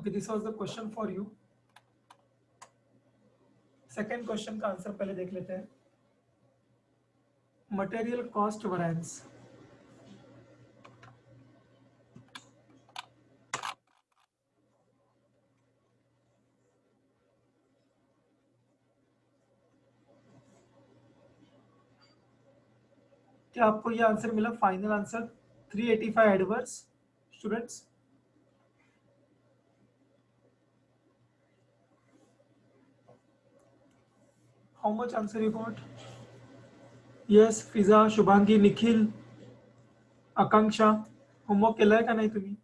Okay, this was the question for you. Second question का answer पहले देख लेते हैं। Material cost variance. क्या आपको ये आंसर मिला? Final answer 385 adverse students. How much answer you got? Yes, Fiza, Shubhangi, Nikhil, Akanksha, homework केलाय का नाही तुम्ही?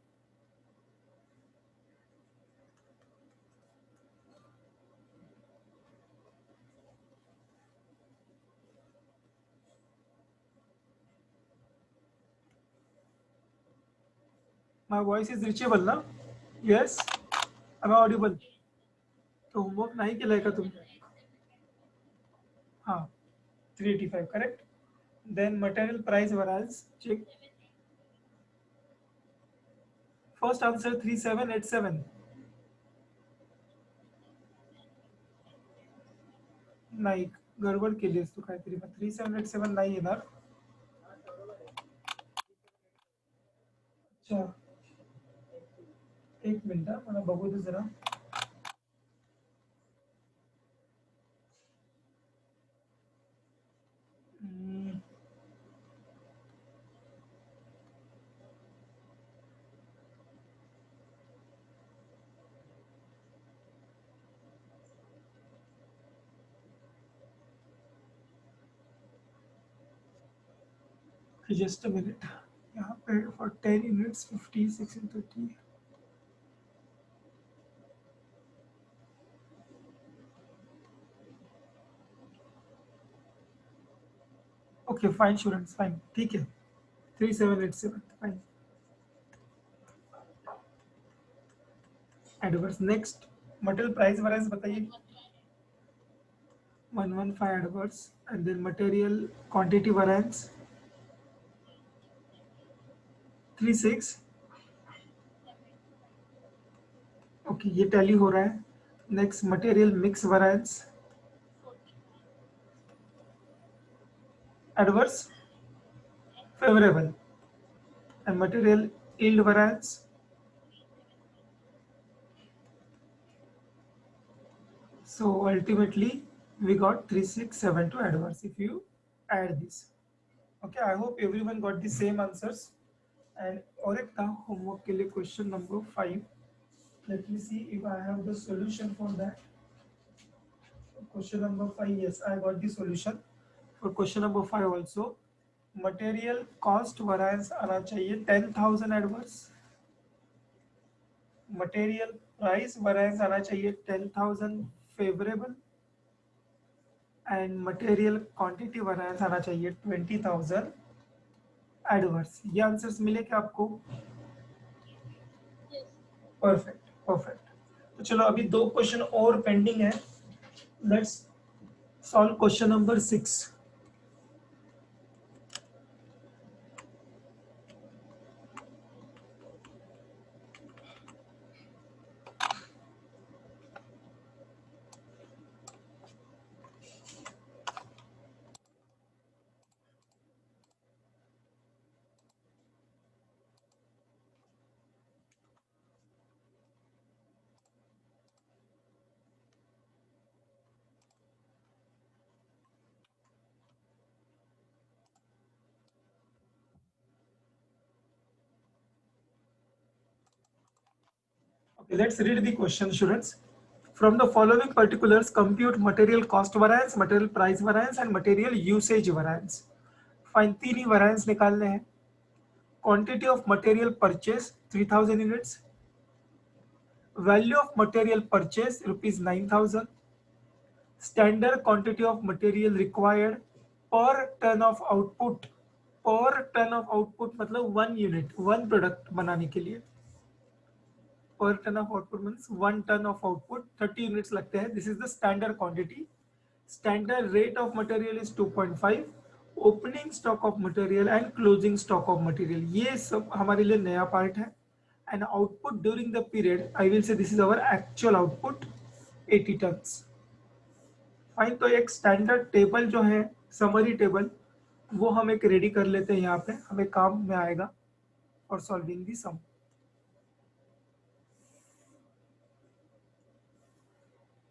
माय वॉइस इज रिचेबल ना? Yes, am I audible? तो होमवर्क नाही केलाय का तुम्ही? हाँ, 385 correct. Then material price variance check. First answer 3787. नाही, गडबड केलीस तू काहीतरी. मग 3787 नाही येणार. अच्छा, एक मिनिट मला बघू दे जरा. Just a minute. यहाँ पे for 10 units 56 and 30. Okay fine students, fine, ठीक है. 3787 fine. Adverse next. Material price variance बताइए. 115 adverse. And then material quantity variance 36. Okay, ये टैली हो रहा है. Next material mix variance adverse favorable. And material yield variance so ultimately we got 3672 adverse if you add this. Okay, I hope everyone got the same answers. And और एक था homework के लिए question number 5. Let me see if I have the solution for that. Question number 5, yes, I got the solution for question number 5 also. Material cost variance आना चाहिए 10,000 adverse. Material price variance आना चाहिए 10,000 favourable. And material quantity variance आना चाहिए 20,000 adverse. ये answers मिले क्या आपको? Perfect, perfect. तो चलो अभी दो क्वेश्चन और पेंडिंग है. Let's solve question number 6. Okay, let's read the question, students. From the following particulars, compute material cost variance, material price variance, and material usage variance. Find तीन ही variance निकालने हैं. Quantity of material purchase 3000 units. Value of material purchase rupees 9,000. Standard quantity of material required per ton of output. Per ton of output मतलब 1 unit, 1 product बनाने के लिए. Per ton of output means 1 ton of output, 30 units लगते हैं. This is the standard quantity. Standard rate of material is 2.5. Opening stock of material and closing stock of material. ये सब हमारे लिए नया पार्ट है. and output during the period, I will say this is our actual output 80 tons. Fine, तो एक standard table जो है, समरी टेबल, वो हम एक रेडी कर लेते हैं, यहाँ पे हमें काम में आएगा और सॉल्विंग दी सम।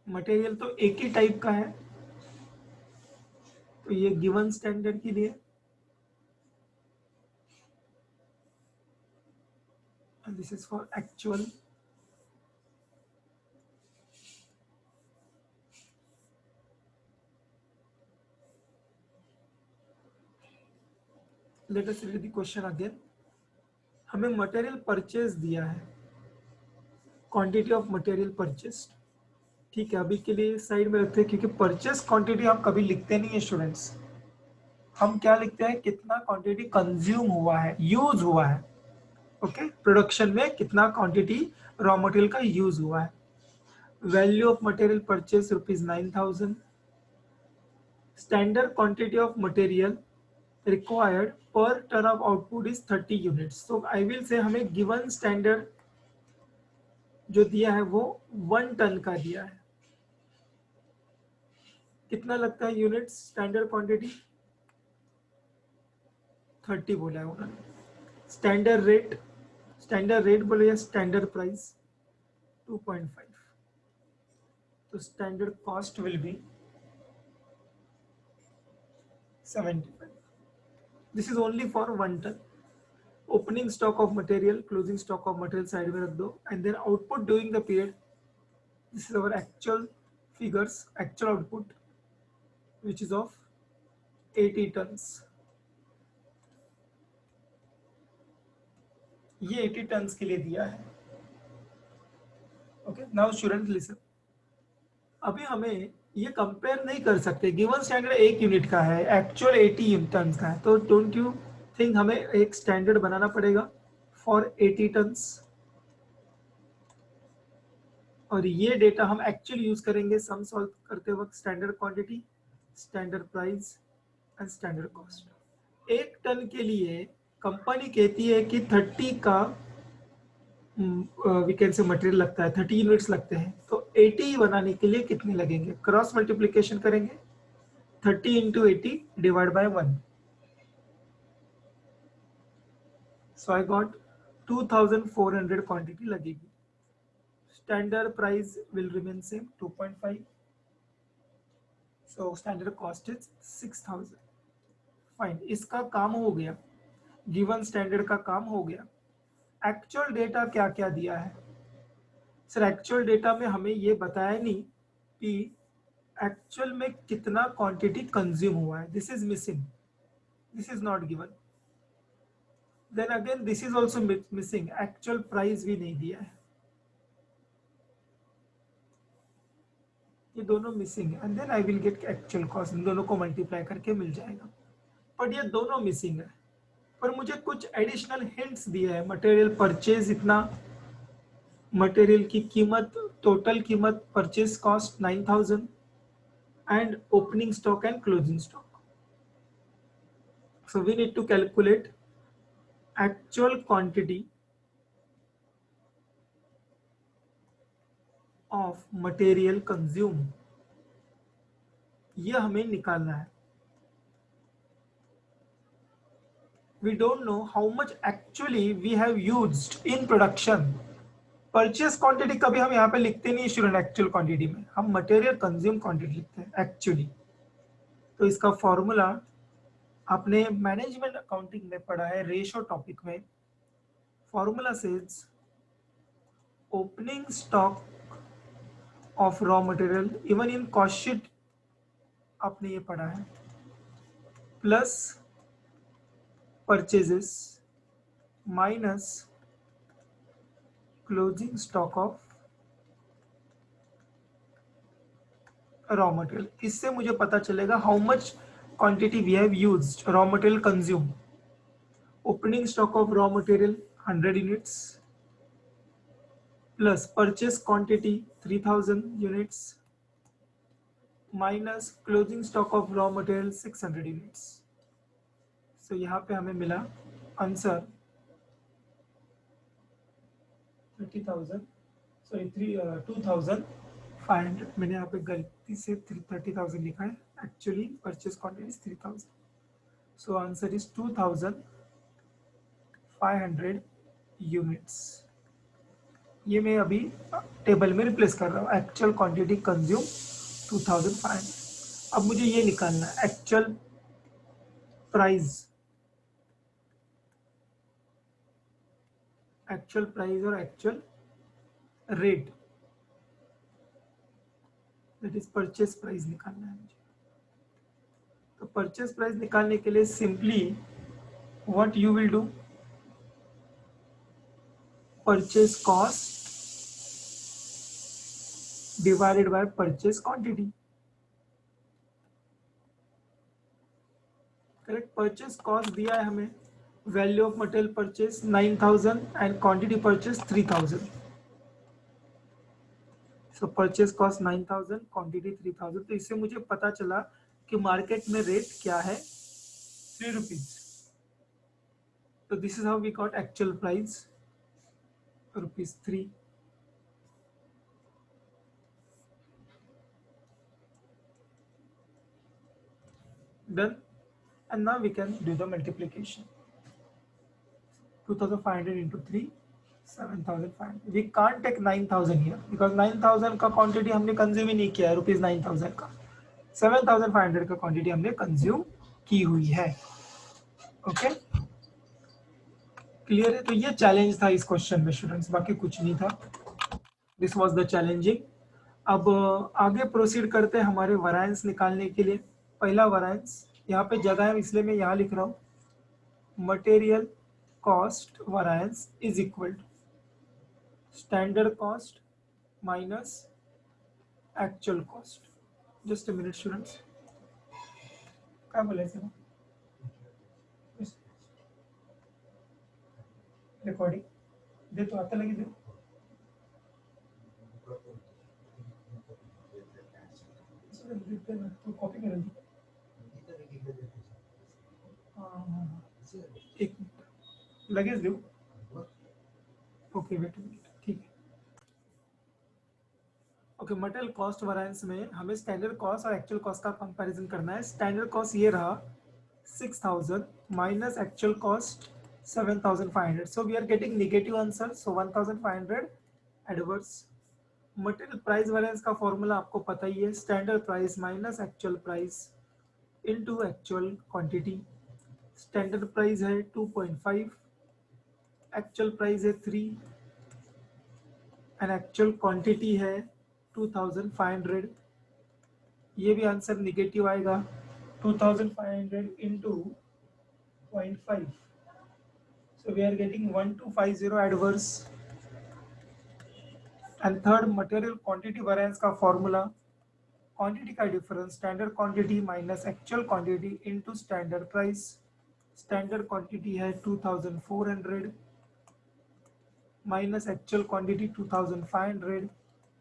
मटेरियल तो एक ही टाइप का है, तो ये गिवन स्टैंडर्ड के लिए, this is for actual. Let us read the question again. हमें मटेरियल परचेज दिया है, क्वांटिटी ऑफ मटेरियल परचेस्ड। ठीक है, अभी के लिए साइड में रखते हैं, क्योंकि परचेस क्वांटिटी हम कभी लिखते नहीं है स्टूडेंट्स। हम क्या लिखते हैं, कितना क्वांटिटी कंज्यूम हुआ है, यूज हुआ है। ओके, प्रोडक्शन में कितना क्वांटिटी रॉ मटेरियल का यूज हुआ है। Value of material purchase ₹9,000। Standard quantity of material required per ton of output is 30 units. तो आई विल से हमें गिवन स्टैंडर्ड जो दिया है वो 1 टन का दिया है। कितना लगता है यूनिट्स, स्टैंडर्ड क्वांटिटी 30 बोला है उन्होंने। स्टैंडर्ड रेट बोले या स्टैंडर्ड प्राइस 2.5। तो standard cost will be 75। This is only for 1 ton. Opening stock of material, closing stock of material side में रख दो, and then output during the period, this is our actual figures, actual output which is of 80 tons। ये 80 turns के लिए दिया है। Okay, now student listen. अभी हमें ये कंपेयर नहीं कर सकते, गिवन स्टैंडर्ड 1 यूनिट का है, एक्चुअल 80 टन्स का है, तो डोंट यू थिंक हमें एक स्टैंडर्ड बनाना पड़ेगा फॉर 80 टन्स, और ये डेटा हम एक्चुअली यूज करेंगे सम सॉल्व करते वक्त। Standard quantity, standard price and standard cost. 1 ton के लिए कंपनी कहती है कि 30 का वी कैन से मटेरियल लगता है, 30 यूनिट्स लगते हैं, तो 80 बनाने के लिए कितने लगेंगे? क्रॉस मल्टीप्लीकेशन करेंगे, 30 into 80 divide by 1। So I got 2400 quantity लगेगी। Standard price will remain same 2.5, so standard cost is 6000। Fine, इसका काम हो गया, गिवन स्टैंडर्ड का काम हो गया। एक्चुअल डेटा क्या क्या दिया है सर? एक्चुअल डेटा में हमें ये बताया नहीं कि एक्चुअल में कितना क्वांटिटी कंज्यूम हुआ है। This is missing, this is not given. Then again this is also missing, actual price भी नहीं दिया है, ये दोनों मिसिंग है। And then I will get actual cost, इन दोनों को मल्टीप्लाई करके मिल जाएगा, बट ये दोनों मिसिंग है। पर मुझे कुछ एडिशनल हिंट्स दिए है। मटेरियल परचेज इतना, मटेरियल की कीमत, टोटल कीमत, purchase cost 9000 and opening stock and closing stock. So we need to calculate actual quantity of material consumed, ये हमें निकालना है। We don't know how much actually we have used in production. Purchase quantity कभी हम यहाँ पे लिखते नहीं स्टूडेंट, एक्चुअल क्वांटिटी में हम मटेरियल कंज्यूम क्वांटिटी लिखते हैं एक्चुअली। तो इसका फॉर्मूला आपने मैनेजमेंट अकाउंटिंग में पढ़ा है, रेशो टॉपिक में। Formula says opening stock of raw material, even in cost sheet आपने ये पढ़ा है, plus purchases minus closing stock of raw material. इससे मुझे पता चलेगा how much quantity we have used, raw material consume. Opening stock of raw material 100 units plus purchase quantity 3000 units minus closing stock of raw material 600 units. So यहाँ पे हमें मिला answer 30,000, sorry 2,500, मैंने यहाँ पे गलती से 30,000 लिखा है, actually purchase quantity is 3,000, so answer is 2,500 units. ये मैं अभी टेबल में रिप्लेस कर रहा हूँ, एक्चुअल क्वांटिटी कंज्यूम 2,500। अब मुझे ये निकालना है एक्चुअल प्राइस, और actual rate, that is purchase price निकालना है मुझे। तो परचेज प्राइस निकालने के लिए simply what you will do, purchase cost divided by purchase quantity, correct. Purchase cost दिया है हमें, value of material purchase 9,000 and quantity purchase 3,000, so purchase cost 9,000, quantity 3,000। तो इससे मुझे पता चला कि मार्केट में रेट क्या है, 3 रुपीज। तो this is how we got actual price, ₹3। Done. And now we can do the multiplication. 2,500 into 3, 7,500. We can't take 9,000 here because 9,000 का quantity हमने consume ही नहीं किया है, ₹9,000 का। 7,500 का quantity हमने consume की हुई है। ओके, क्लियर है? तो ये चैलेंज था इस क्वेश्चन में स्टूडेंट्स, बाकी कुछ नहीं था। This was the challenging. अब आगे प्रोसीड करते हैं हमारे वैरिएंस निकालने के लिए। पहला वैरिएंस यहाँ पे जगह है इसलिए मैं यहाँ लिख रहा हूँ, material cost variance is equal to standard cost minus actual cost. Just a minute students, क्या बोलायचं ना, रिकॉर्डिंग देतो आता लगेच देऊ। तू कॉपी करेल तू, एक मिनिट लगेच देऊ। ओके वेट, ठीक है। ओके, मटेरियल कॉस्ट वैरिएंस में हमें स्टैंडर्ड कॉस्ट और एक्चुअल कॉस्ट का कंपैरिजन करना है। स्टैंडर्ड कॉस्ट ये रहा 6,000 minus actual cost 7,500, so we are getting negative answer, so 1,500 adverse. Material price variance का फॉर्मूला आपको पता ही है, standard price minus actual price into actual quantity. Standard price है 2.5, एक्चुअल प्राइस है 3 एंड एक्चुअल क्वांटिटी है 2,500। ये भी आंसर निगेटिव आएगा, 2,500 into 0.5, so we are getting 1,250 adverse। and third, material quantity variance का formula, क्वांटिटी का difference standard quantity minus actual quantity into standard price. Standard quantity है 2,400 minus actual quantity 2,500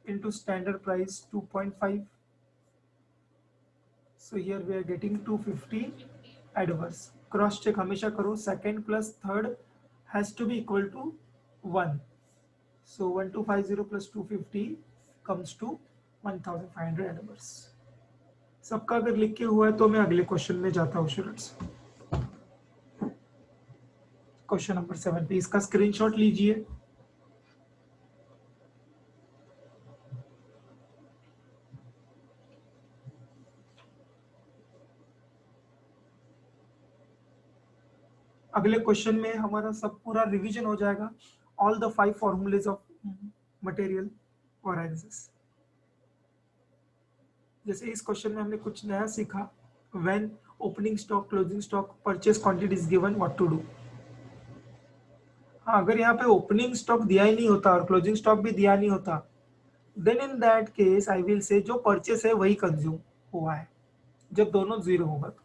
into standard price 2.5, so here we are getting 250 adverse। Cross check हमेशा करो, second plus third has to be equal to 1, so 1,250 plus 250 comes to 1,500 adverse। सबका अगर लिख के हुआ है तो मैं अगले क्वेश्चन में जाता हूँ स्टूडेंट्स। क्वेश्चन नंबर 7 पे इसका स्क्रीनशॉट लीजिए। अगले क्वेश्चन में हमारा सब पूरा रिवीजन हो जाएगा, all the 5 formulas of material variances. जैसे इस क्वेश्चन में हमने कुछ नया सीखा, when opening stock, closing stock, purchase quantity is given, what to do. हाँ, अगर यहाँ पे ओपनिंग स्टॉक दिया ही नहीं होता और क्लोजिंग स्टॉक भी दिया नहीं होता, then in that case I will say जो परचेस है वही कंज्यूम हुआ है, जब दोनों जीरो होगा तो।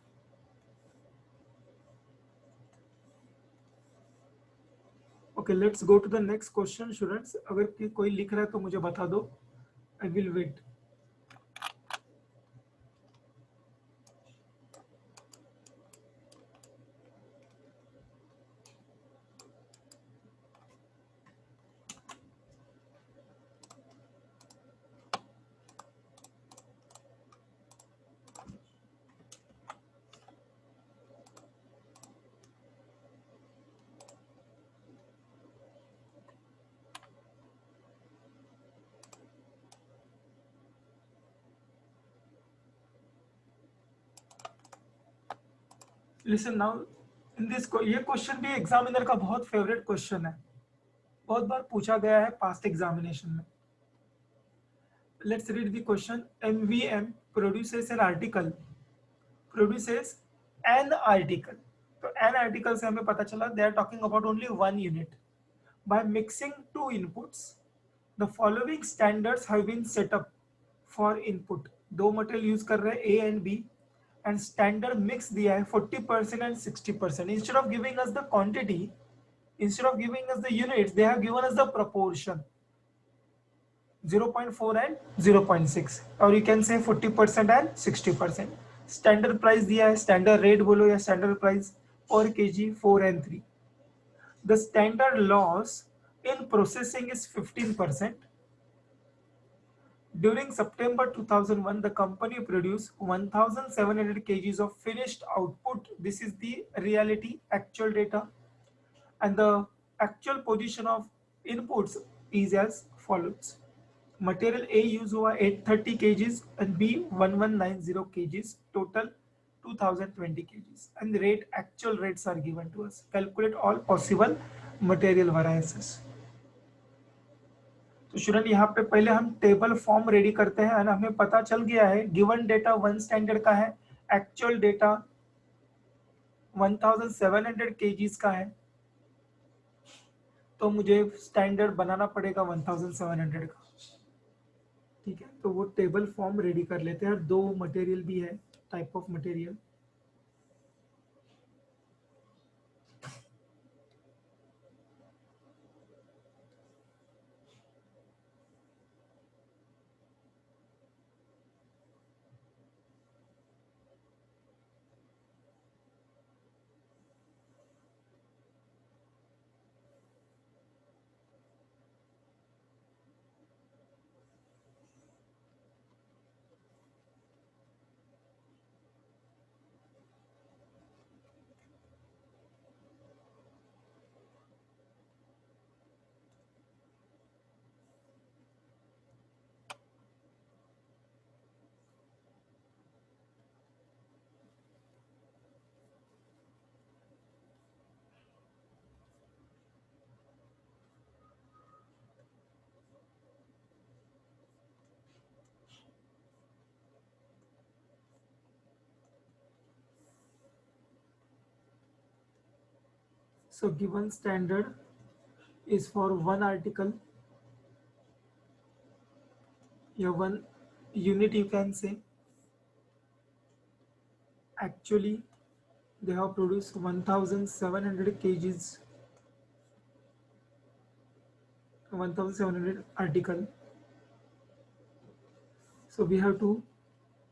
Okay, let's go to the next question students. अगर कोई लिख रहा है तो मुझे बता दो, I will wait. Listen now, in this ये क्वेश्चन भी एग्जामिनर का बहुत फेवरेट क्वेश्चन है, बहुत बार पूछा गया है पास्ट एग्जामिनेशन में. Let's read the question. MVM produces an article, produces an article. तो एन आर्टिकल से हमें पता चला they are talking about only one unit. By mixing two inputs the following standards have been set up for input. दो material use कर रहे हैं A and B, and standard mix दिया है 40% and 60%. Instead of giving us the quantity, instead of giving us the units, they have given us the proportion 0.4 and 0.6, or you can say 40% and 60%. Standard price दिया है, standard rate बोलो या standard price पर KG 4 and 3. The standard loss in processing is 15%. During September 2001, the company produced 1,700 kgs of finished output. This is the reality, actual data, and the actual position of inputs is as follows. Material A use हुआ 830 kgs and B 1190 kgs, total 2020 kgs, and the rate, actual rates are given to us. Calculate all possible material variances. तो student यहाँ पे पहले हम table form ready करते हैं, हमें पता चल गया है गिवन डेटा वन स्टैंडर्ड का है, एक्चुअल डेटा 1700 kgs का है, तो मुझे स्टैंडर्ड बनाना पड़ेगा 1700 का. ठीक है, तो वो टेबल फॉर्म रेडी कर लेते हैं. और दो मटेरियल भी है, type of material. So given standard is for one article, या one unit you can say. Actually they have produced 1700 kgs, 1700 article. So we have to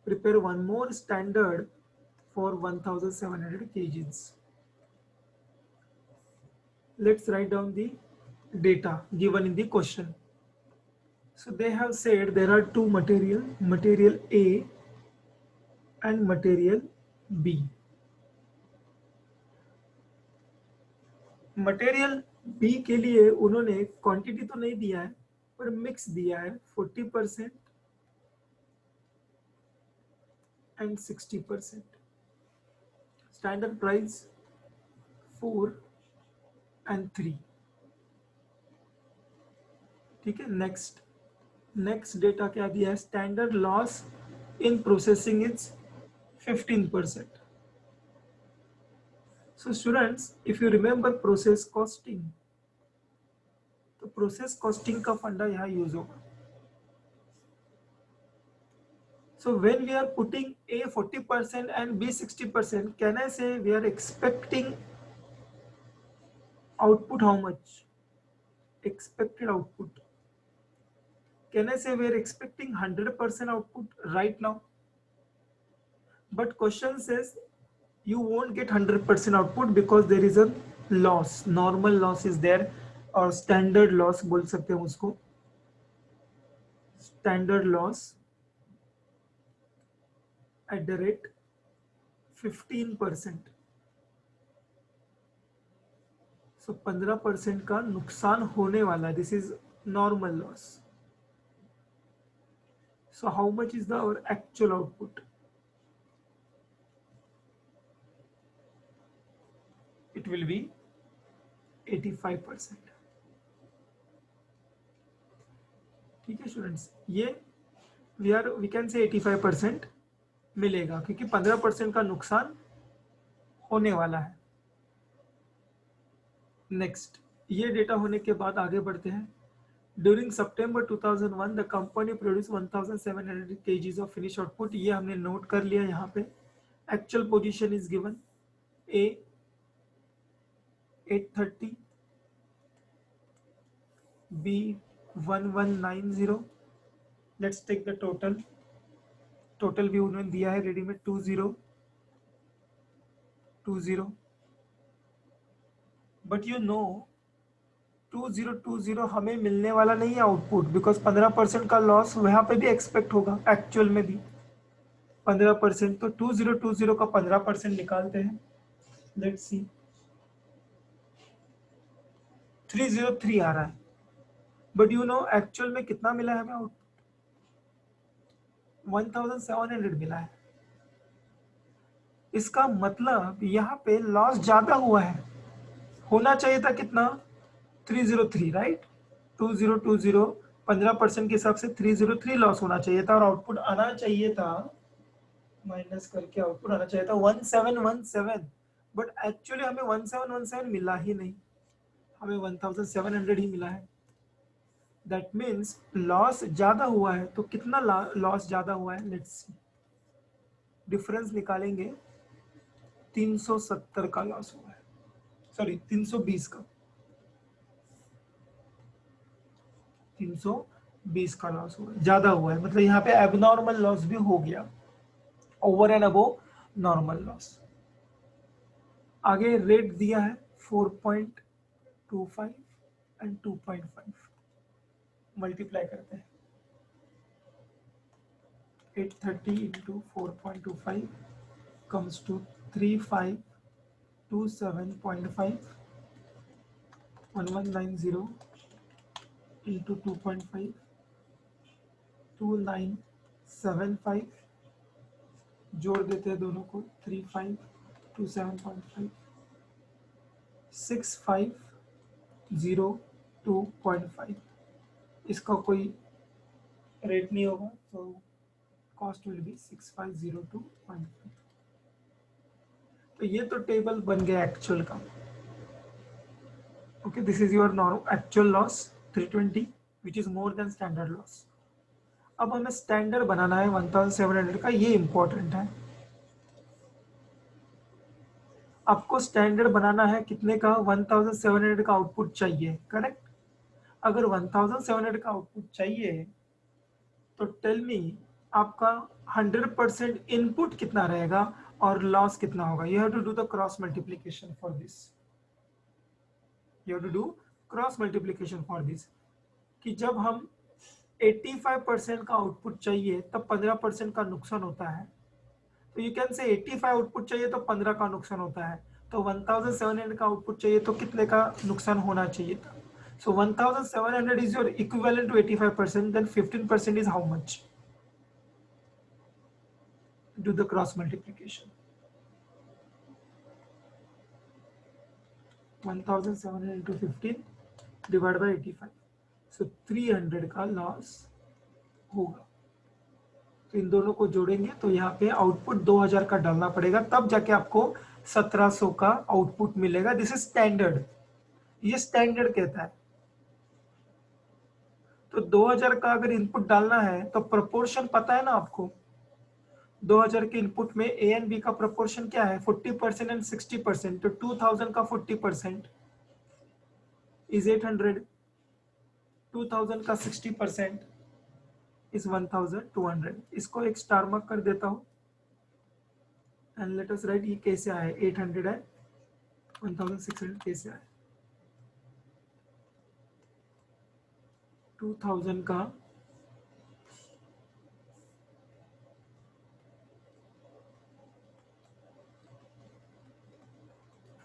prepare one more standard for 1700 kgs. Let's write down the data given in the question. So they have said there are two material, material A and material B. मटेरियल B के लिए उन्होंने quantity तो नहीं दिया है, पर mix दिया है 40% एंड 60%. Standard price 4 and 3. ठीक है, नेक्स्ट डेटा क्या दिया है, standard loss in processing is 15%. So students, if you remember process costing, तो प्रोसेस कॉस्टिंग का फंडा यहाँ यूज होगा. So when we are putting A 40% and B 60%, can I say we are expecting output how much? Expected output. Can I say we are expecting 100% output right now? But question says you won't get 100% output because there is a loss. Normal loss is there, और standard loss बोल सकते हैं उसको. Standard loss at the rate 15%. So 15% का नुकसान होने वाला है. This is normal loss. So how much is the our actual output? will be 85%. ठीक है स्टूडेंट्स, ये वी कैन से 85% मिलेगा क्योंकि 15% का नुकसान होने वाला है। नेक्स्ट, ये डेटा होने के बाद आगे बढ़ते हैं। During September 2001 the company produce 1700 kgs of finish output. ये हमने नोट कर लिया यहाँ पे। Actual position is given A 830, B 1190। Let's take the total भी उन्होंने दिया है रेडी में 2020। बट यू नो 2020 हमें मिलने वाला नहीं है आउटपुट, बिकॉज 15% का लॉस वहां पे भी एक्सपेक्ट होगा, एक्चुअल में भी 15%। तो 2020 का 15% निकालते हैं। लेट्स सी 303 आ रहा है, बट यू नो एक्चुअल में कितना मिला है हमें आउटपुट? 1700 मिला है। इसका मतलब यहाँ पे लॉस ज्यादा हुआ है। होना चाहिए था कितना? 303, राइट? 2020 15% के हिसाब से 303 लॉस होना चाहिए था, और आउटपुट आना चाहिए था, माइनस करके आउटपुट आना चाहिए था 1717। बट एक्चुअली हमें 1717 मिला ही नहीं, हमें 1700 ही मिला है। दैट मीन्स लॉस ज्यादा हुआ है। तो कितना लॉस ज्यादा हुआ है? लेट्स सी, डिफरेंस निकालेंगे। 370 का लॉस हुआ है, सॉरी 320 का, 320 का लॉस हुआ है, ज्यादा हुआ है। मतलब यहाँ पे एबनॉर्मल लॉस भी हो गया, over and above normal loss. आगे रेट दिया है 4.25 एंड 2.5, मल्टीप्लाई करते हैं। 830 into 4.25 comes to 3527.5, 1190 into 2.5, 2975, जोड़ देते हैं दोनों को, 3527.5, 6502.5। इसका कोई रेट नहीं होगा, तो कॉस्ट विल बी 6502.5। तो ये तो टेबल बन गया एक्चुअल का। Okay, this is your normal actual loss 320 which is more than standard loss. अब हमें स्टैंडर्ड बनाना है 1700 का, ये इंपॉर्टेंट है। आपको स्टैंडर्ड बनाना है कितने का? 1700 का आउटपुट चाहिए, करेक्ट? अगर 1700 का आउटपुट चाहिए तो टेल मी आपका 100% इनपुट कितना रहेगा और लॉस कितना होगा? You have to do the cross multiplication for this. You have to do cross multiplication for this कि जब हम 85% का आउटपुट चाहिए तब 15% का नुकसान होता है। तो यू कैन से 85 आउटपुट चाहिए तो 15 का नुकसान होता है। तो 1700 का आउटपुट चाहिए तो कितने का नुकसान होना चाहिए था? So 1700 is your equivalent to 85%, then 15% is how much? Do the cross multiplication. 1700 into 15 divided by 85. So 300 का लॉस होगा। तो इन दोनों को जोड़ेंगे तो यहाँ पे आउटपुट 2000 का डालना पड़ेगा, तब जाके आपको 1700 का आउटपुट मिलेगा। दिस इज स्टैंडर्ड, ये स्टैंडर्ड कहता है। तो 2000 का अगर इनपुट डालना है तो प्रोपोर्शन पता है ना आपको? 2000 के इनपुट में ए एंड बी का प्रोपोर्शन क्या है? 40% एंड 60%। तो 2000 का 40% इज 800, 2000 का 60% इज 1200। इसको एक स्टार मार्क कर देता हूं एंड लेट अस राइट ये कैसे आया? 800 है, 1600 कैसे आया? 2000 का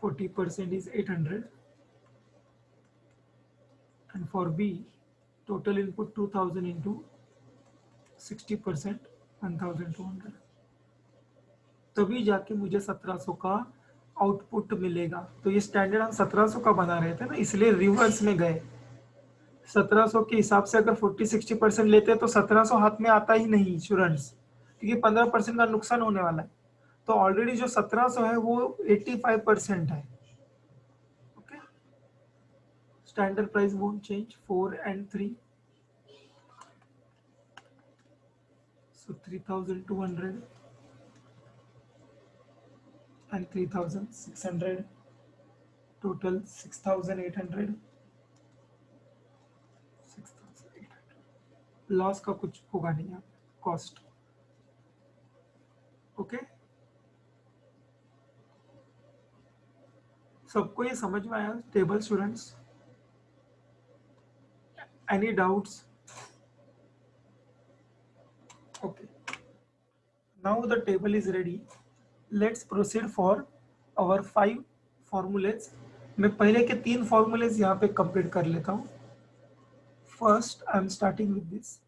40% is 800 and for B total input 2000 into 60% 1200, तभी जाके मुझे 1700 का आउटपुट मिलेगा। तो ये स्टैंडर्ड हम 1700 का बना रहे थे ना, इसलिए रिवर्स में गए। 1700 के हिसाब से अगर 40-60% लेते हैं तो 1700 हाथ में आता ही नहीं स्टूडेंट्स, क्योंकि 15% का नुकसान होने वाला है। तो ऑलरेडी जो 1700 है वो 85% है। Okay, standard price won't change 4 and 3, so 3200 and 3600, total 6800, 6800। Loss का कुछ होगा नहीं यहाँ, कॉस्ट। ओके, सबको ये समझ में आया table students? Any doubts? Okay, now the table is ready. Let's proceed for our 5 formulas. मैं पहले के 3 formulas यहाँ पे कंप्लीट कर लेता हूँ। First, I am starting with this.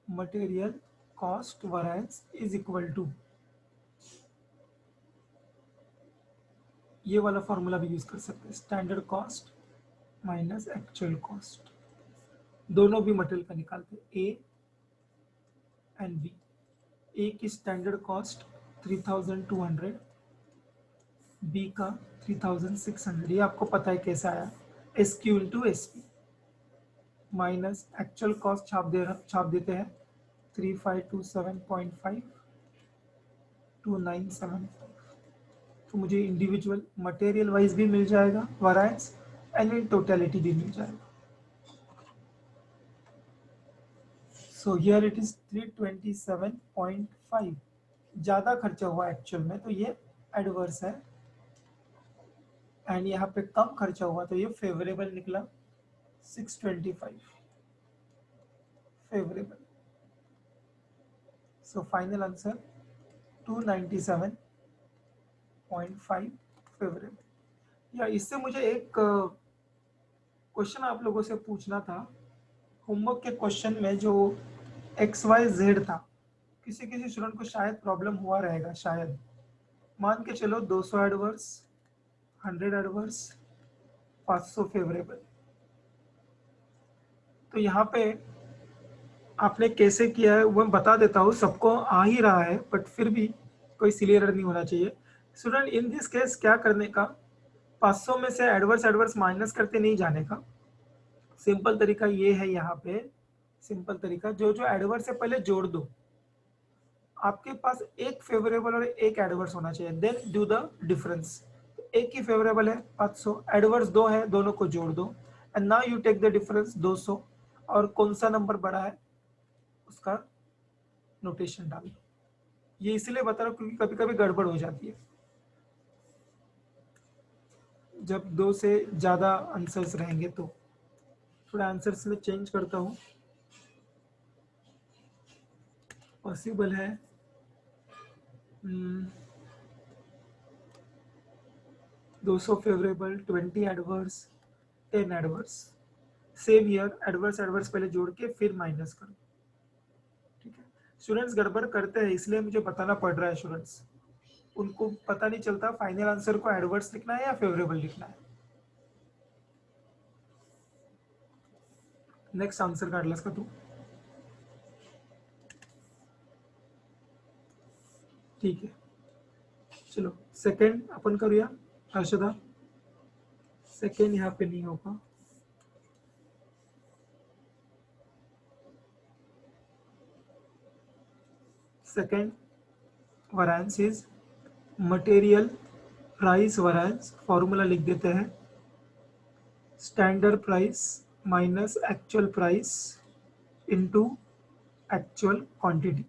Material cost variance is equal to, ये वाला फॉर्मूला भी यूज कर सकते हैं, standard cost minus actual cost. दोनों भी मटेरियल का निकालते हैं, ए एंड बी। ए की स्टैंडर्ड कॉस्ट 3200, बी का 3600। ये आपको पता है कैसे आया, S Q into S P, minus actual cost छाप देते हैं 3527.5 2975। तो मुझे इंडिविजुअल मटेरियल वाइज भी मिल जाएगा वैरिएंस, एंड इन टोटलिटी भी मिल जाएगा। So here it is 327.5। ज़्यादा खर्चा हुआ एक्चुअल में, तो ये एडवर्स है, एंड यहाँ पे कम खर्चा हुआ तो ये फेवरेबल निकला 625 favourable. So final answer 297.5 favourable. या इससे मुझे एक क्वेश्चन आप लोगों से पूछना था। होमवर्क के क्वेश्चन में जो XYZ था, किसी किसी स्टूडेंट को शायद प्रॉब्लम हुआ रहेगा, शायद मान के चलो 200 एडवर्स, 100 एडवर्स, 500 फेवरेबल। तो यहाँ पे आपने कैसे किया है वो मैं बता देता हूँ, सबको आ ही रहा है, बट फिर भी कोई सिली एरर नहीं होना चाहिए। स्टूडेंट इन दिस केस क्या करने का, 500 में से एडवर्स एडवर्स माइनस करते नहीं जाने का। सिंपल तरीका ये है, यहाँ पे सिंपल तरीका, जो जो एडवर्स है पहले जोड़ दो। आपके पास एक फेवरेबल और एक एडवर्स होना चाहिए, देन डू द डिफरेंस। एक ही फेवरेबल है 500, एडवर्स 2 है, दोनों को जोड़ दो, and now you take the difference 200, और कौन सा नंबर बड़ा है उसका नोटेशन डाल दो। ये इसलिए बता रहा हूँ क्योंकि कभी कभी गड़बड़ हो जाती है जब 2 से ज़्यादा आंसर्स रहेंगे। तो थोड़ा आंसर्स में चेंज करता हूँ। पॉसिबल है 200 favourable, 20 adverse, 10 adverse. Same year adverse adverse पहले जोड़ के फिर माइनस करो। ठीक है, स्टूडेंट्स गड़बड़ करते हैं इसलिए मुझे बताना पड़ रहा है। स्टूडेंट्स उनको पता नहीं चलता फाइनल आंसर को एडवर्स लिखना है या फेवरेबल लिखना है। नेक्स्ट आंसर काढ लास का तू? ठीक है, चलो सेकंड अपन करूया। हर्षदा सेकंड यहाँ पे नहीं होगा। Second variance is material price variance. Formula लिख देते हैं, standard price minus actual price into actual quantity.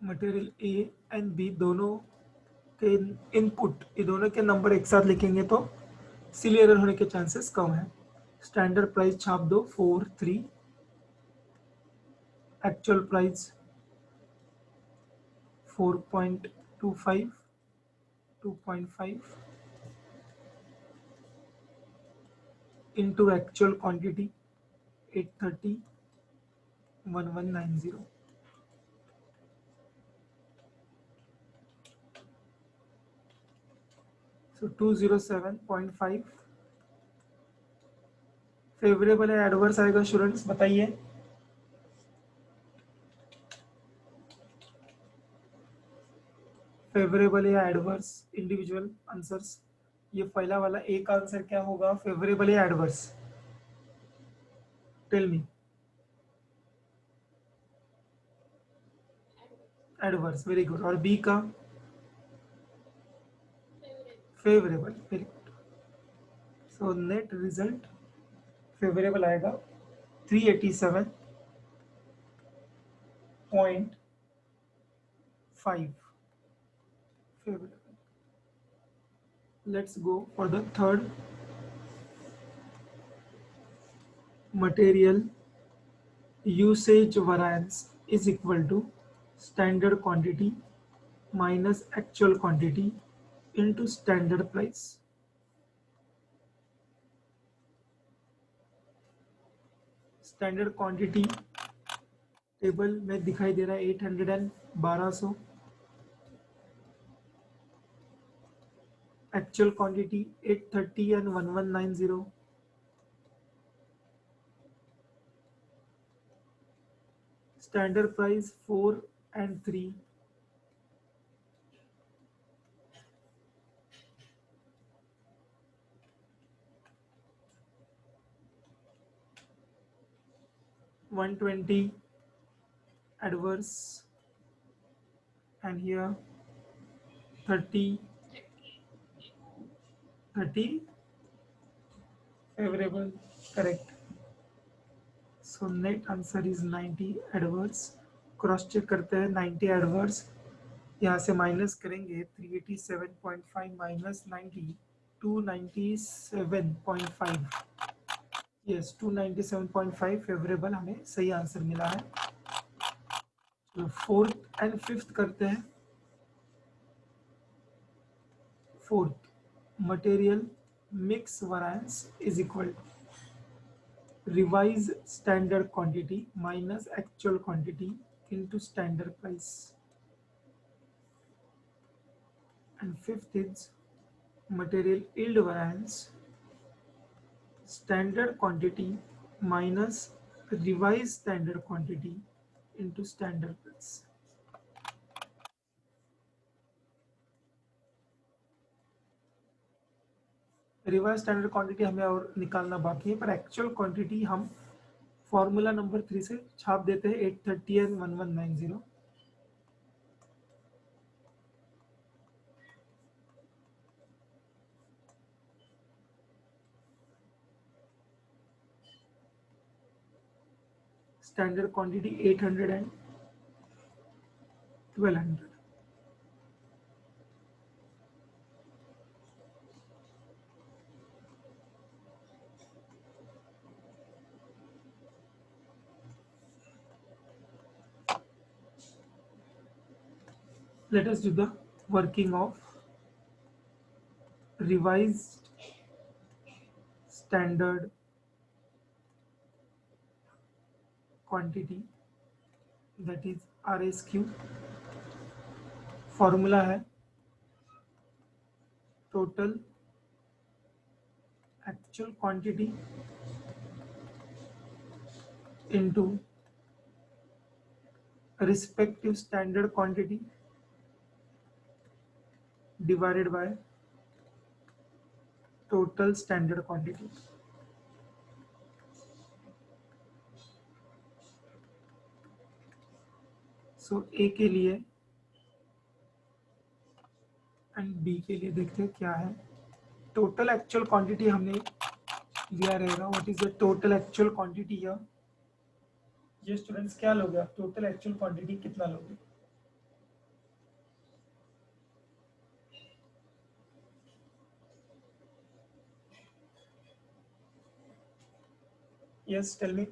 Material A and B दोनों के इनपुट, ये दोनों के नंबर एक साथ लिखेंगे तो सिली एरर होने के चांसेस कम है। स्टैंडर्ड प्राइस छाप दो 43, actual price 4.25, 2.5 into actual quantity 830, 1190। सो 207.5 फेवरेबल है एडवर्स आएगा स्टूडेंट्स बताइए। फेवरेबल या एडवर्स इंडिविजुअल आंसर्स। ये पहला वाला ए का आंसर क्या होगा, फेवरेबल या adverse? Tell me. Adverse, very good. और बी का? Favourable, very good. So net result favourable आएगा 387.5 favorable. Let's go for the third. Material usage variance is equal to standard quantity minus actual quantity into standard price. Standard quantity table में दिखाई दे रहा है 800 and 1200। Actual quantity 830 and 1190। Standard price 4 and 3। $120 adverse and here 30 favorable, correct. So net answer is 90 adverse। Cross check करते हैं 90 adverse, यहाँ से minus करेंगे 387.5 minus 90 297.5। Yes 297.5 favourable हमें सही आंसर मिला है। तो फोर्थ एंड फिफ्थ करते हैं। Fourth, material mix variance is equal to revised standard quantity minus actual quantity into standard price। And fifth is material yield variance standard quantity minus revised standard quantity into standard price। Revise standard quantity हमें और निकालना बाकी है, पर actual quantity हम formula number 3 से छाप देते हैं 830 and 1190। Standard quantity 800 and 1200। Let us do the working of revised standard quantity, that is RSQ। Formula है total actual quantity into respective standard quantity divided by total standard quantity। So A के लिए and B के लिए देखते हैं क्या है। Total actual quantity हमने दिया रहेगा, what is the total actual quantity here. ये स्टूडेंट्स क्या लोगे आप, टोटल एक्चुअल क्वांटिटी कितना लोगे? Yes tell me.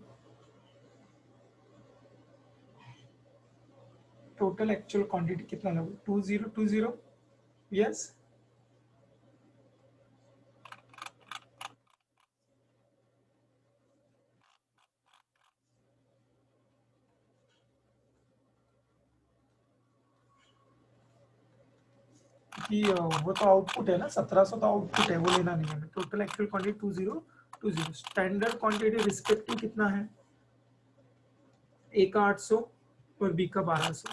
Total actual quantity कितना लोगे? 2020। यस कि वो तो आउटपुट है ना, 1700 तो आउटपुट है, वो लेना नहीं है हमें। Total actual quantity 2020, standard quantity respective कितना है, ए का 800 और बी का 1200।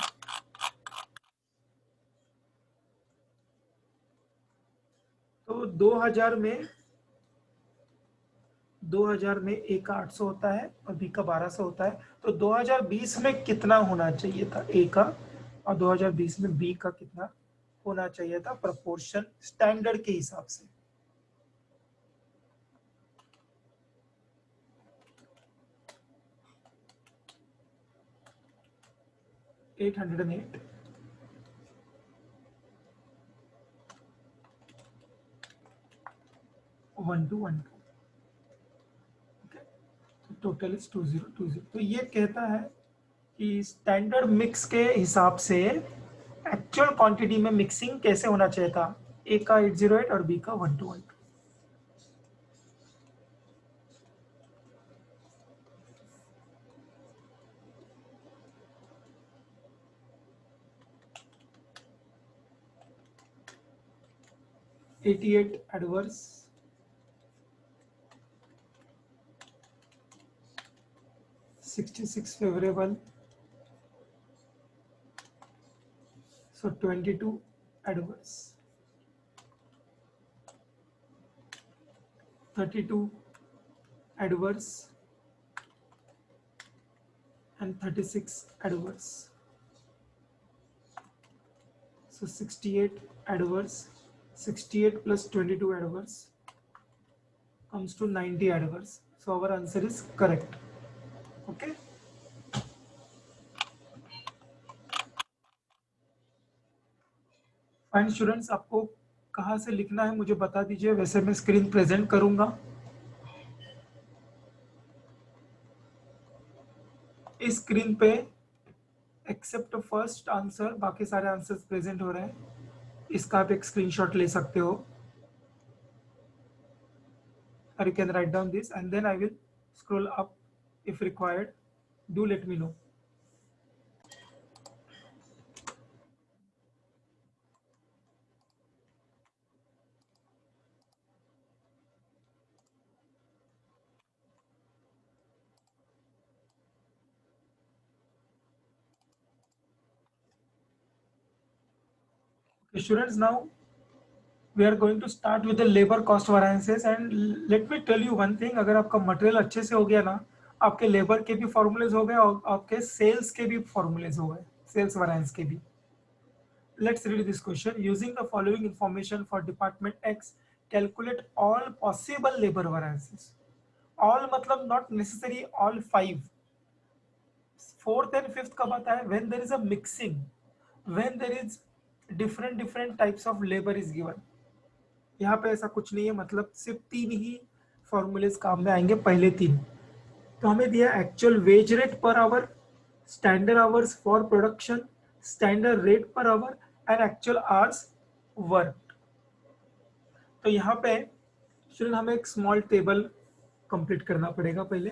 तो 2000 में 2000 में ए का 800 होता है और बी का 1200 होता है। तो 2020 में कितना होना चाहिए था ए का, और 2020 में बी का कितना होना चाहिए था प्रोपोर्शन स्टैंडर्ड के हिसाब से। 808 1212, टोटल इज 2020। तो ये कहता है कि स्टैंडर्ड मिक्स के हिसाब से एक्चुअल क्वांटिटी में मिक्सिंग कैसे होना चाहिए था, ए का 808 और बी का 1212। 88 adverse, 66 favourable, so 22 adverse, 32 adverse and 36 adverse, so 68 adverse, 68 plus 22 adverse comes to 90 adverse. So our answer is correct. Okay, fine students, आपको कहाँ से लिखना है मुझे बता दीजिए, वैसे मैं स्क्रीन प्रेजेंट करूंगा। इस स्क्रीन पे एक्सेप्ट फर्स्ट आंसर बाकी सारे आंसर्स प्रेजेंट हो रहे हैं। इसका आप एक स्क्रीनशॉट ले सकते हो, or you can write down this and then I will scroll up if required. Do let me know. Okay, students, now we are going to start with the labor cost variances and let me tell you one thing, अगर आपका material अच्छे से हो गया ना, आपके labour के भी फॉर्मूलेज हो गए और आपके सेल्स के भी फॉर्मूलेज हो गए, सेल्स वैरिएंस के भी। Let's read this question. Using the following information for department X, calculate all possible labor variances. All मतलब not necessary all 5. Fourth and fifth कब आता है, when there is a mixing, when there is different types of labor is given. यहाँ पे ऐसा कुछ नहीं है, मतलब सिर्फ 3 ही फॉर्मूलेज काम में आएंगे, पहले 3। तो हमें दिया actual wage rate per our, standard hours for production, standard rate per our and actual hours work. तो यहाँ पे स्टूडेंट हमें एक स्मॉल टेबल कंप्लीट करना पड़ेगा पहले।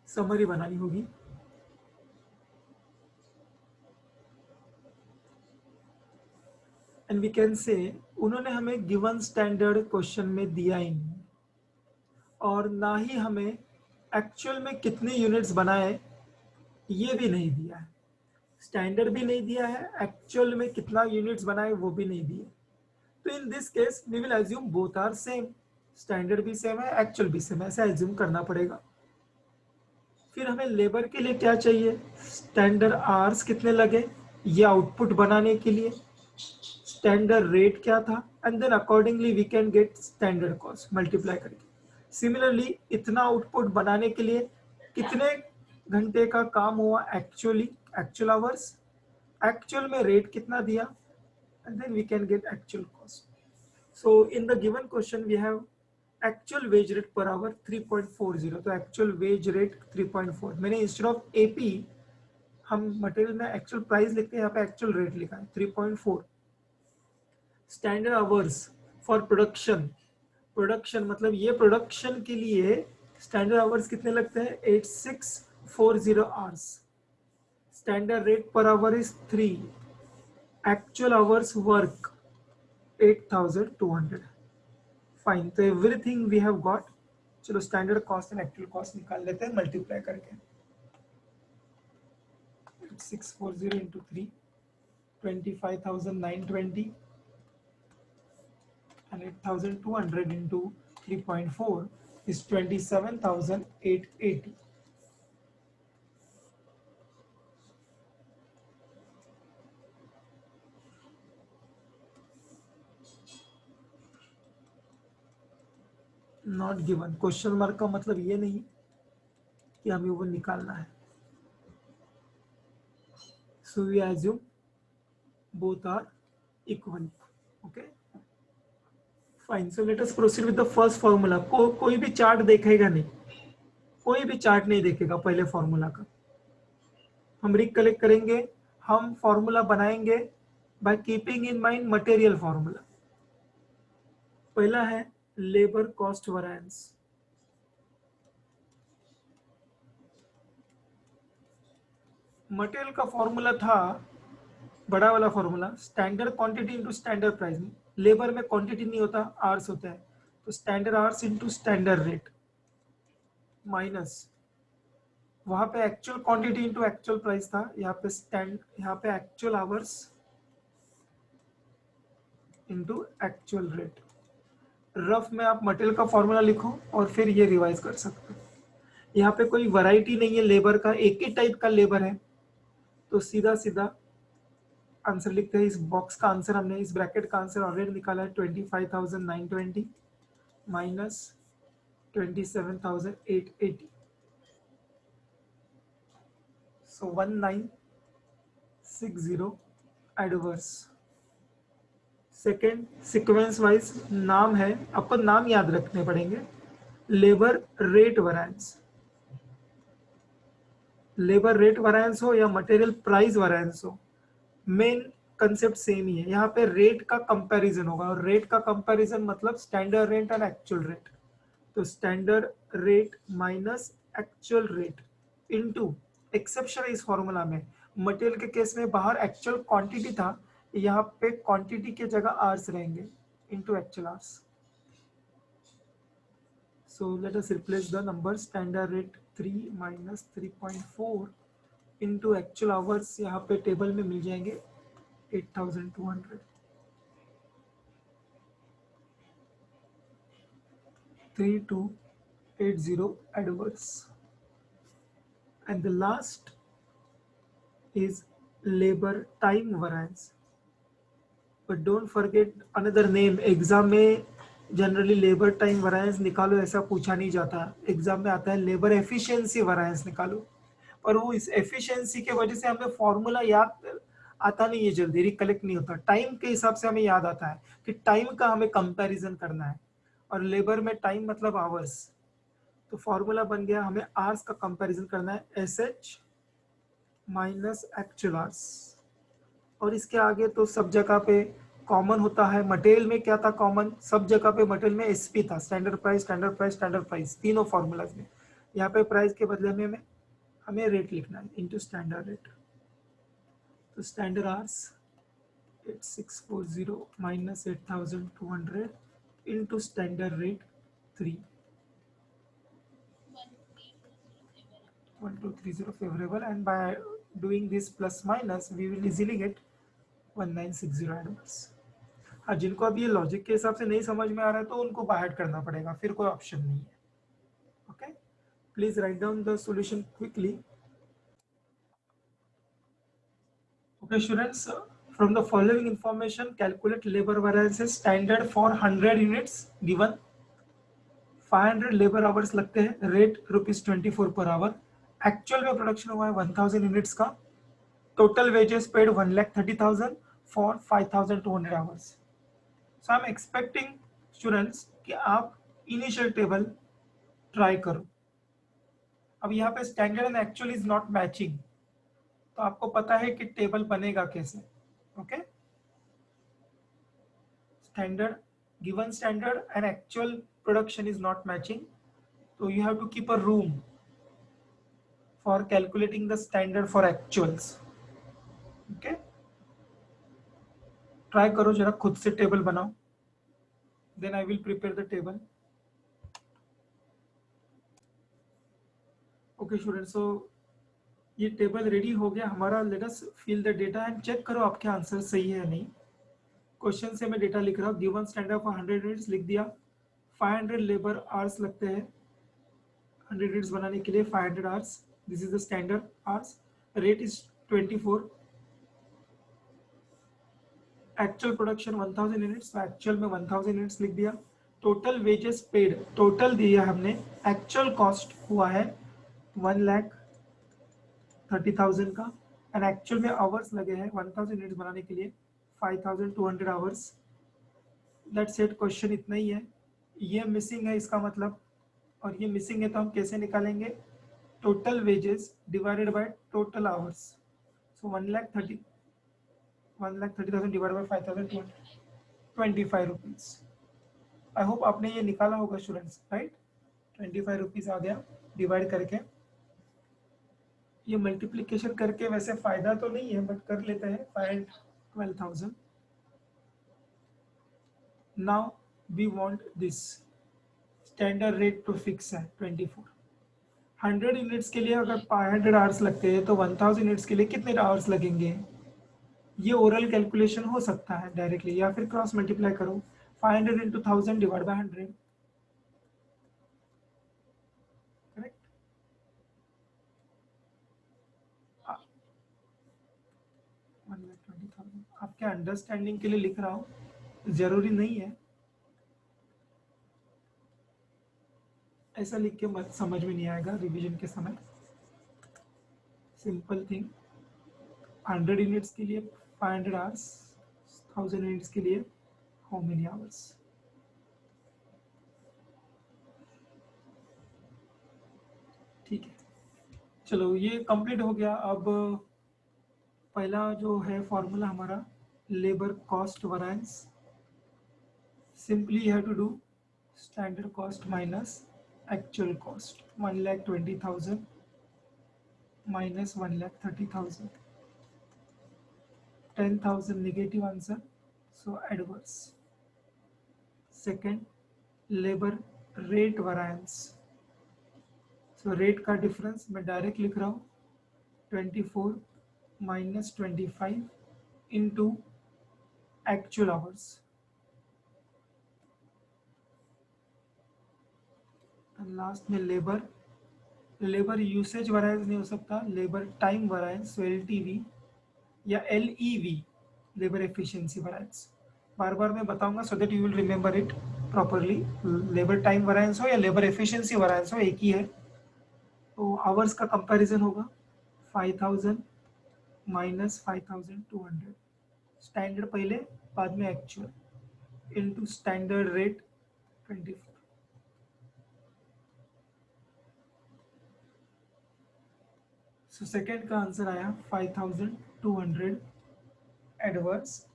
समरी बनानी होगी। एंड वी कैन से उन्होंने हमें गिवन स्टैंडर्ड क्वेश्चन में दिया ही नहीं, और ना ही हमें एक्चुअल में कितने यूनिट्स बनाए ये भी नहीं दिया है। स्टैंडर्ड भी नहीं दिया है, एक्चुअल में कितना यूनिट्स बनाए वो भी नहीं दिए। तो in this case we will assume both are same, standard भी सेम है, एक्चुअल भी सेम है, ऐसा एज्यूम करना पड़ेगा। फिर हमें लेबर के लिए क्या चाहिए, स्टैंडर्ड आवर्स कितने लगे ये आउटपुट बनाने के लिए, स्टैंडर्ड रेट क्या था, and then accordingly we can get standard cost multiply करके। सिमिलरली इतना आउटपुट बनाने के लिए कितने घंटे का काम हुआ एक्चुअली, एक्चुअल आवर्स, एक्चुअल में रेट कितना दिया, and then we can get actual cost. So in the given question we have actual wage rate per hour 3.40, तो एक्चुअल वेज रेट 3.4। मैंने इंस्टेड ऑफ एपी हम मटेरियल में actual price लिखते हैं, यहाँ पे एक्चुअल रेट लिखा है 3.4। Standard hours for production, production मतलब ये प्रोडक्शन के लिए स्टैंडर्ड आवर्स कितने लगते हैं 8640 hours, standard rate per hour is 3, actual hours work 8200, fine. तो एवरीथिंग वी हैव गॉट। चलो standard cost and actual cost निकाल लेते हैं मल्टीप्लाई करके। 8640 into 3, 25,920 and 8,200 into 3.4 is 27,880. Not given, question mark का मतलब ये नहीं कि हमें वो निकालना है। So we assume both are equal. Okay fine. So let us proceed with the first formula. कोई भी चार्ट देखेगा नहीं, कोई भी चार्ट नहीं देखेगा पहले फॉर्मूला का। हम रिकलेक्ट करेंगे, हम फॉर्मूला बनाएंगे by keeping in mind material formula. पहला है लेबर कॉस्ट वेरिएंस। मटेरियल का फॉर्मूला था बड़ा वाला formula, standard quantity into standard price. Labour में क्वांटिटी नहीं होता, आवर्स होता है, तो standard hours into standard rate minus वहां पे actual quantity into actual price था, यहाँ पे actual hours into actual rate. Rough में आप मटेरियल का फॉर्मूला लिखो और फिर ये रिवाइज कर सकते हो। यहाँ पे कोई वैरायटी नहीं है लेबर का, एक ही टाइप का लेबर है, तो सीधा सीधा आंसर लिखते हैं। इस बॉक्स का आंसर हमने, इस ब्रैकेट का आंसर ऑलरेडी निकाला है, 25,920 माइनस 27,880, सो 1960 एडवर्स। सेकेंड सीक्वेंस वाइज नाम है, आपको नाम याद रखने पड़ेंगे। Labour rate variance, labour rate variance हो या मटेरियल प्राइस वेरिएंस हो, मेन कंसेप्ट सेम ही है। यहाँ पे रेट का कंपैरिजन होगा, और रेट का कंपैरिजन मतलब standard rate and actual rate. तो standard rate minus actual rate into, exception इस फॉर्मूला में मटेरियल के केस में बाहर एक्चुअल क्वांटिटी था, यहाँ पे क्वांटिटी के जगह आवर्स रहेंगे, into actual hours. So let us replace the numbers, standard rate 3 minus 3.4 into actual hours, यहाँ पे टेबल में मिल जाएंगे 8,200, 3280 adverse, and the last is labor time variance. But don't forget another name, exam में generally labour time variance निकालो ऐसा पूछा नहीं जाता, एग्जाम में आता है लेबर एफिशिएंसी वरायंस निकालो। पर वो इस एफिशिएंसी के वजह से हमें फॉर्मूला याद आता नहीं है, जल्दी रिकलेक्ट नहीं होता। टाइम के हिसाब से हमें याद आता है कि टाइम का हमें कंपैरिजन करना है, और लेबर में टाइम मतलब आवर्स, तो फॉर्मूला बन गया हमें आवर्स का कंपैरिजन करना है, S H minus actual hours. और इसके आगे तो सब जगह पे कॉमन होता है। मटेरियल में क्या था कॉमन, सब जगह पे मटेरियल में एसपी था, standard price, standard price, standard price, तीनों फॉर्मूलाज में। यहाँ पे प्राइस के बदले में हमें रेट लिखना है, इनटू स्टैंडर्ड रेट। तो standard hours 8640 minus 8,200 into standard rate 3, 1230 favorable, and by doing this plus minus we will easily get 1960 adverse. हाँ, जिनको अब ये लॉजिक के हिसाब से नहीं समझ में आ रहा है तो उनको बाहर करना पड़ेगा, फिर कोई ऑप्शन नहीं है। Okay, please write down the solution quickly. Okay students, from the following information calculate labour variances standard for 100 units given. 500 labour hours लगते हैं, रेट ₹24 पर आवर। एक्चुअल में प्रोडक्शन हुआ है 1000 यूनिट्स का, total wages paid 1,30,000 for 5,200 hours. So I am expecting students कि आप initial table try करो। अब यहाँ पे standard and actual is not matching, तो आपको पता है कि टेबल बनेगा कैसे। Okay standard, given standard and actual production is not matching, so you have to keep a room for calculating the standard for actuals. Okay, try करो जरा खुद से टेबल बनाओ, then I will prepare the table. Okay student, so ये table ready हो गया हमारा. Let us fill the data and check करो आपके आंसर सही है या नहीं. क्वेश्चन से मैं डेटा लिख रहा हूँ. गिवन स्टैंडर्ड फॉर 100 यूनिट्स लिख दिया. 500 लेबर आवर्स लगते हैं 100 यूनिट्स बनाने के लिए. 500 hours, this is the standard hours. Rate is 24. Actual production 1000 units, तो एक्चुअल में 1000 यूनिट्स लिख दिया. टोटल वेजेस पेड, टोटल दिया हमने. एक्चुअल कॉस्ट हुआ है 1,30,000 का, एंड एक्चुअल में आवर्स लगे हैं 1000 यूनिट्स बनाने के लिए 5200 आवर्स. That's it. क्वेश्चन इतना ही है. ये मिसिंग है इसका मतलब, और ये मिसिंग है तो हम कैसे निकालेंगे? Total wages divided by total hours. So 1,30,000 divided by 5,225 rupees. I hope आपने ये निकाला होगा स्टूडेंट्स, राइट? 25 रुपीज आ गया डिवाइड करके. ये मल्टीप्लिकेशन करके वैसे फायदा तो नहीं है, बट कर लेते हैं. 512,000. Now we want this standard rate to fix है 24. 100 यूनिट्स के लिए अगर 500 आवर्स लगते हैं तो 1000 यूनिट्स के लिए कितने आवर्स लगेंगे? ये ओरल कैलकुलेशन हो सकता है डायरेक्टली, या फिर क्रॉस मल्टीप्लाई करो. 500 into 1000 डिवाइड बाय 100. करेक्ट? 1,20,000 आपके अंडरस्टैंडिंग के लिए लिख रहा हूँ, जरूरी नहीं है ऐसा लिख के मत, समझ में नहीं आएगा रिवीजन के समय. Simple thing. 100 यूनिट्स के लिए 500 आवर्स, 1000 यूनिट्स के लिए हाउ मेनी आवर्स. ठीक है, चलो ये कंप्लीट हो गया. अब पहला जो है फॉर्मूला हमारा labour cost variance. Simply you have to do standard cost minus actual cost. 1,20,000 minus 1,30,000. 10,000 negative answer, so adverse. Second, labor rate variance. So rate का difference मैं direct लिख रहा हूँ 24 minus 25 into actual hours. And last में labor usage variance नहीं हो सकता, labour time variance, सो LTV या LEV, लेबर एफिशिएंसी वैरिएंस. बार बार मैं बताऊंगा so that you will remember it properly. Labour time variance हो या लेबर एफिशिएंसी वैरिएंस हो, एक ही है. तो आवर्स का कंपैरिजन होगा 5,000 माइनस 5,200. स्टैंडर्ड पहले, बाद में actual, into standard rate 24. So second का आंसर आया 5,200 एडवर्स,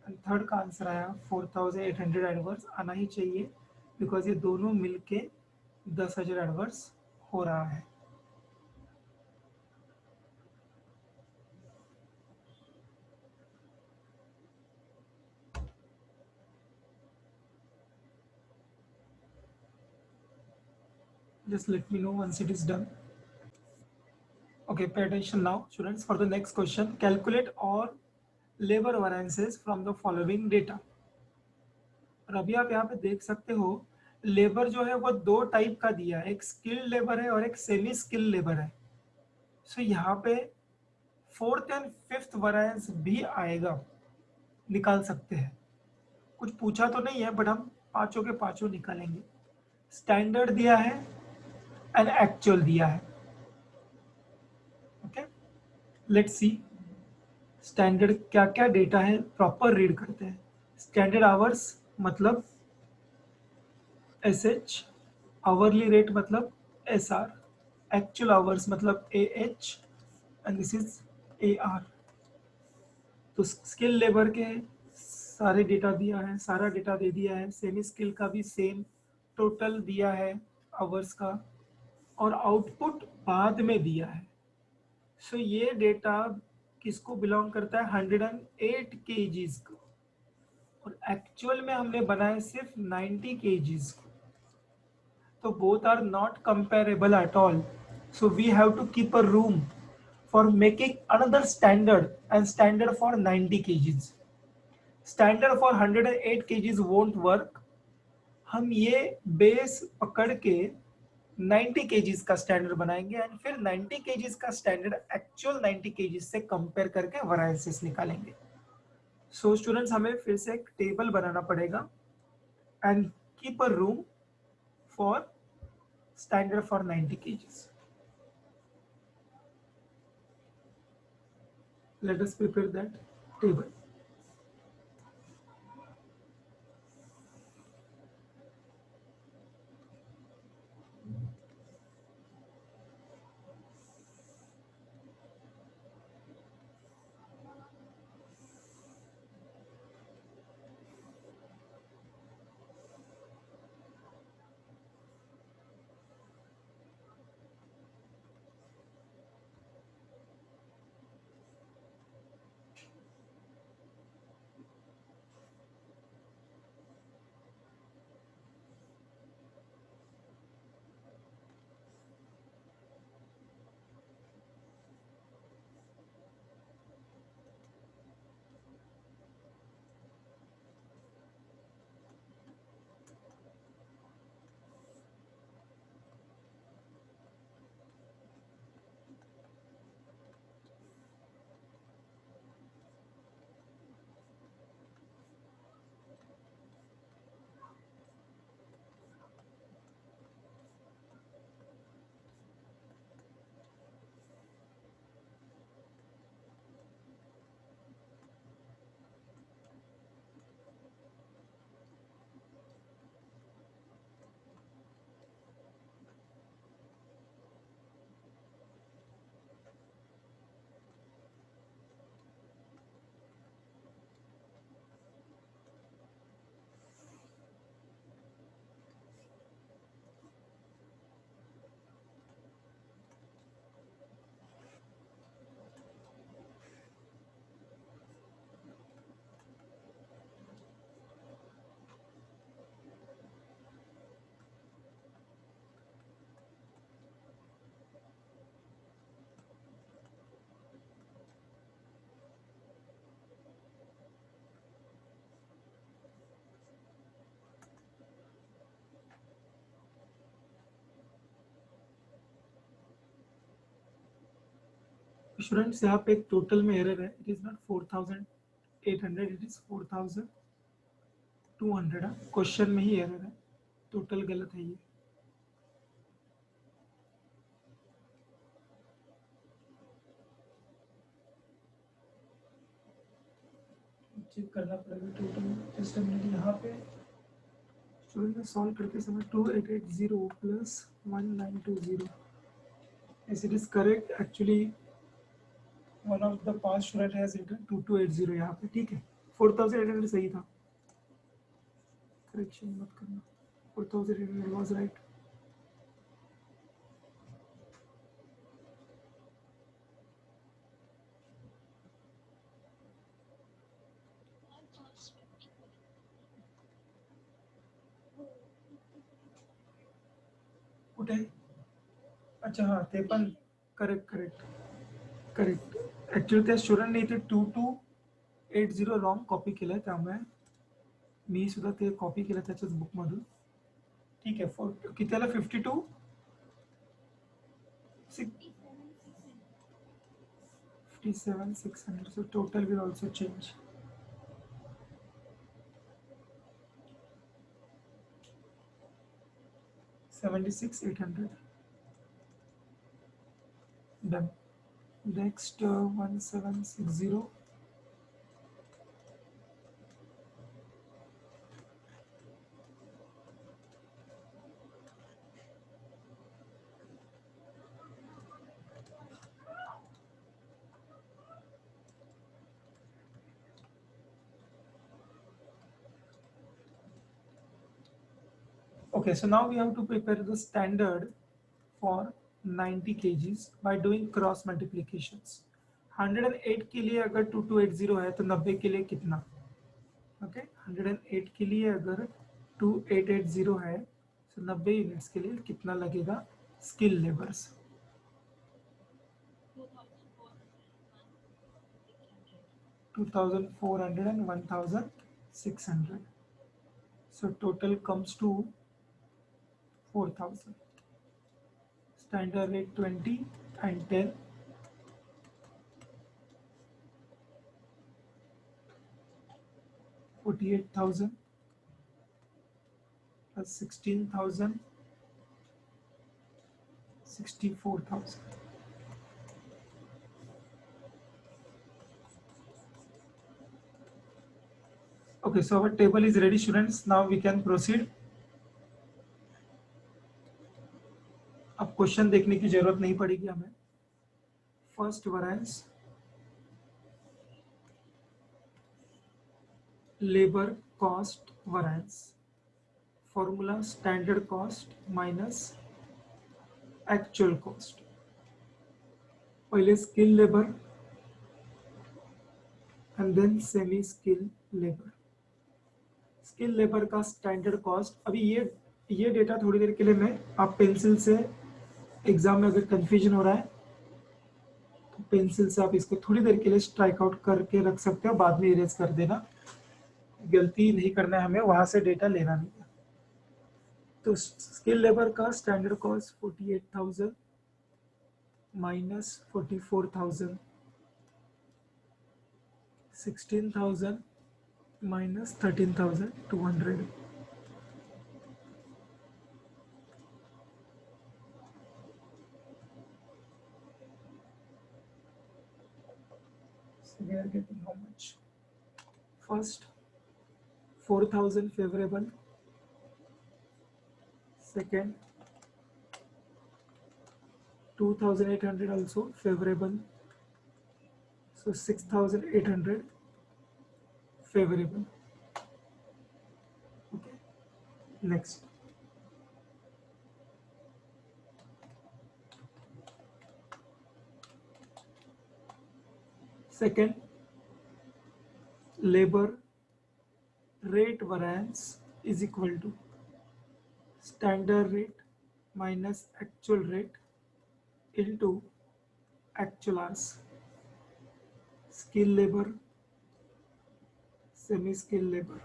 एंड थर्ड का आंसर आया 4,800 एडवर्स. आना ही चाहिए बिकॉज ये दोनों मिलके 10,000 एडवर्स हो रहा है. Just let me know once it is done. Okay, pay attention now, students, for the next question. Calculate all labor variances from the following data. और अभी आप यहाँ पे देख सकते हो लेबर जो है वो दो टाइप का दिया है, एक स्किल्ड लेबर है और एक सेमी स्किल्ड लेबर है. सो यहाँ पे फोर्थ एंड फिफ्थ वैरिएंस भी आएगा, निकाल सकते हैं. कुछ पूछा तो नहीं है, बट हम पांचों के पांचों निकालेंगे. स्टैंडर्ड दिया है एंड एक्चुअल दिया है. ओके, लेट्स सी स्टैंडर्ड क्या क्या डेटा है, प्रॉपर रीड करते हैं. स्टैंडर्ड आवर्स मतलब SH, आवरली रेट मतलब SR, एक्चुअल आवर्स मतलब AH, and this is AR. तो स्किल लेबर के सारे डेटा दिया है, सारा डेटा दे दिया है, सेमी स्किल का भी सेम टोटल दिया है आवर्स का, और आउटपुट बाद में दिया है। सो ये डेटा किसको बिलोंग करता है? 108 केजीज को, और एक्चुअल में हमने बनाए सिर्फ 90 केजीज को। तो both are not comparable at all. So we have to keep a room for making another standard, and standard for 90 kgs. Standard for 108 kgs won't work. हम ये बेस पकड़ के 90 kgs का स्टैंडर्ड बनाएंगे, एंड फिर 90 kgs का standard actual 90 kgs से compare करके वैरिएंसेस निकालेंगे। सो स्टूडेंट्स, हमें फिर से एक टेबल बनाना पड़ेगा and keep a room for standard for 90 kgs. Let us prepare that table. Students, यहाँ पे एक टोटल में एरर है. It is not 4800, it is 4200. Question में ही एरर है, टोटल गलत है ये. चेक करना पड़ेगा टोटल. Just a minute. यहाँ पे स्टूडेंट ने सॉल्व करते समय 2880 plus 1920. Yes, it is correct. Actually, one of the past student has written 2280 यहाँ पे. ठीक है, 4800 सही था. करेक्शन मत करना. 4800 was right. कुठे? अच्छा हाँ, 53. Correct correct correct. ॲक्च्युली त्या स्टुडंटने इथे 2280 रॉंग कॉपी केलं, त्यामुळे मी सुद्धा ते कॉपी केलं त्याच्याच बुकमधून. ठीक आहे. किती आलं? 52 57,600. So total will also change. $76,800. Done. Next 1760. Okay, so now we have to prepare the standard for 90 kgs by doing cross multiplications. 108 के लिए अगर 2280 है तो 90 के लिए कितना? ओके, 108 के लिए अगर 2880 है तो 90 यूनिट्स के लिए कितना लगेगा skill labours? 2400 and 1600. So total comes to 4000. Standard rate 20 and 10. 48,000 plus 16,000, 64,000. Okay, so our table is ready, students. Now we can proceed. अब क्वेश्चन देखने की जरूरत नहीं पड़ेगी हमें. First variance labour cost variance, formula standard cost minus actual cost. पहले skill labour and then semi skill labour. Skill labour का standard cost, अभी ये डेटा थोड़ी देर के लिए मैं आप पेंसिल से, एग्जाम में अगर कंफ्यूजन हो रहा है तो पेंसिल से आप इसको थोड़ी देर के लिए स्ट्राइक आउट करके रख सकते हो, बाद में इरेज कर देना. गलती नहीं करना है हमें, वहां से डेटा लेना नहीं है. तो स्किल लेबर का standard cost 48,000 minus 44,000, 16,000 minus 13,200. So we are getting how much? First 4,000 favorable, second 2,800 also favorable, so 6,800 favorable. Okay, next second labor rate variance is equal to standard rate minus actual rate into actual hours. Skill labor, semi skill labor.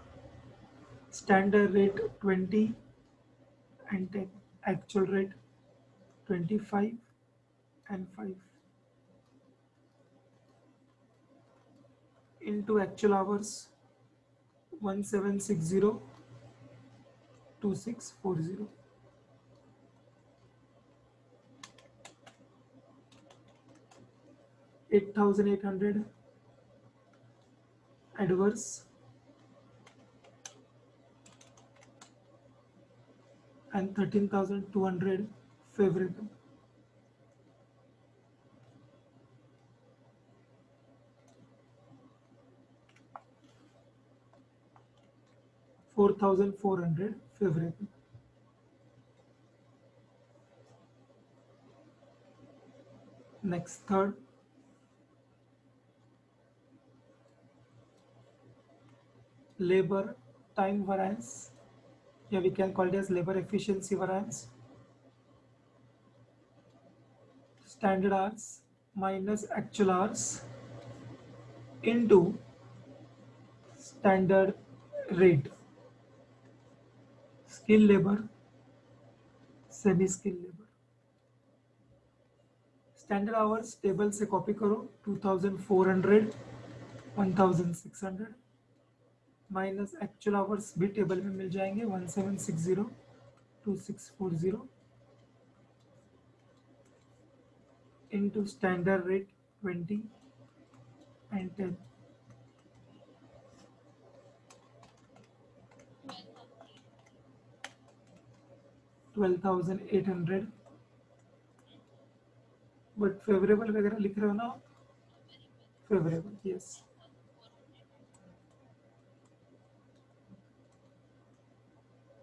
Standard rate 20 and 10, actual rate 25 and 5 into actual hours 1760, 2640. $8,800 adverse and 13,200 favorable. $4,400 favorable. Next, third labor time variance, yeah, we can call it as labor efficiency variance. Standard hours minus actual hours into standard rate. Skill labor, semi skill labor. Standard hours table से copy करो, 2400, 1600 minus actual hours भी table में मिल जाएंगे, 1760, 2640 into standard rate 20 and 10. $12,800. But favourable वगैरह लिख रहे हो ना? Favourable, yes.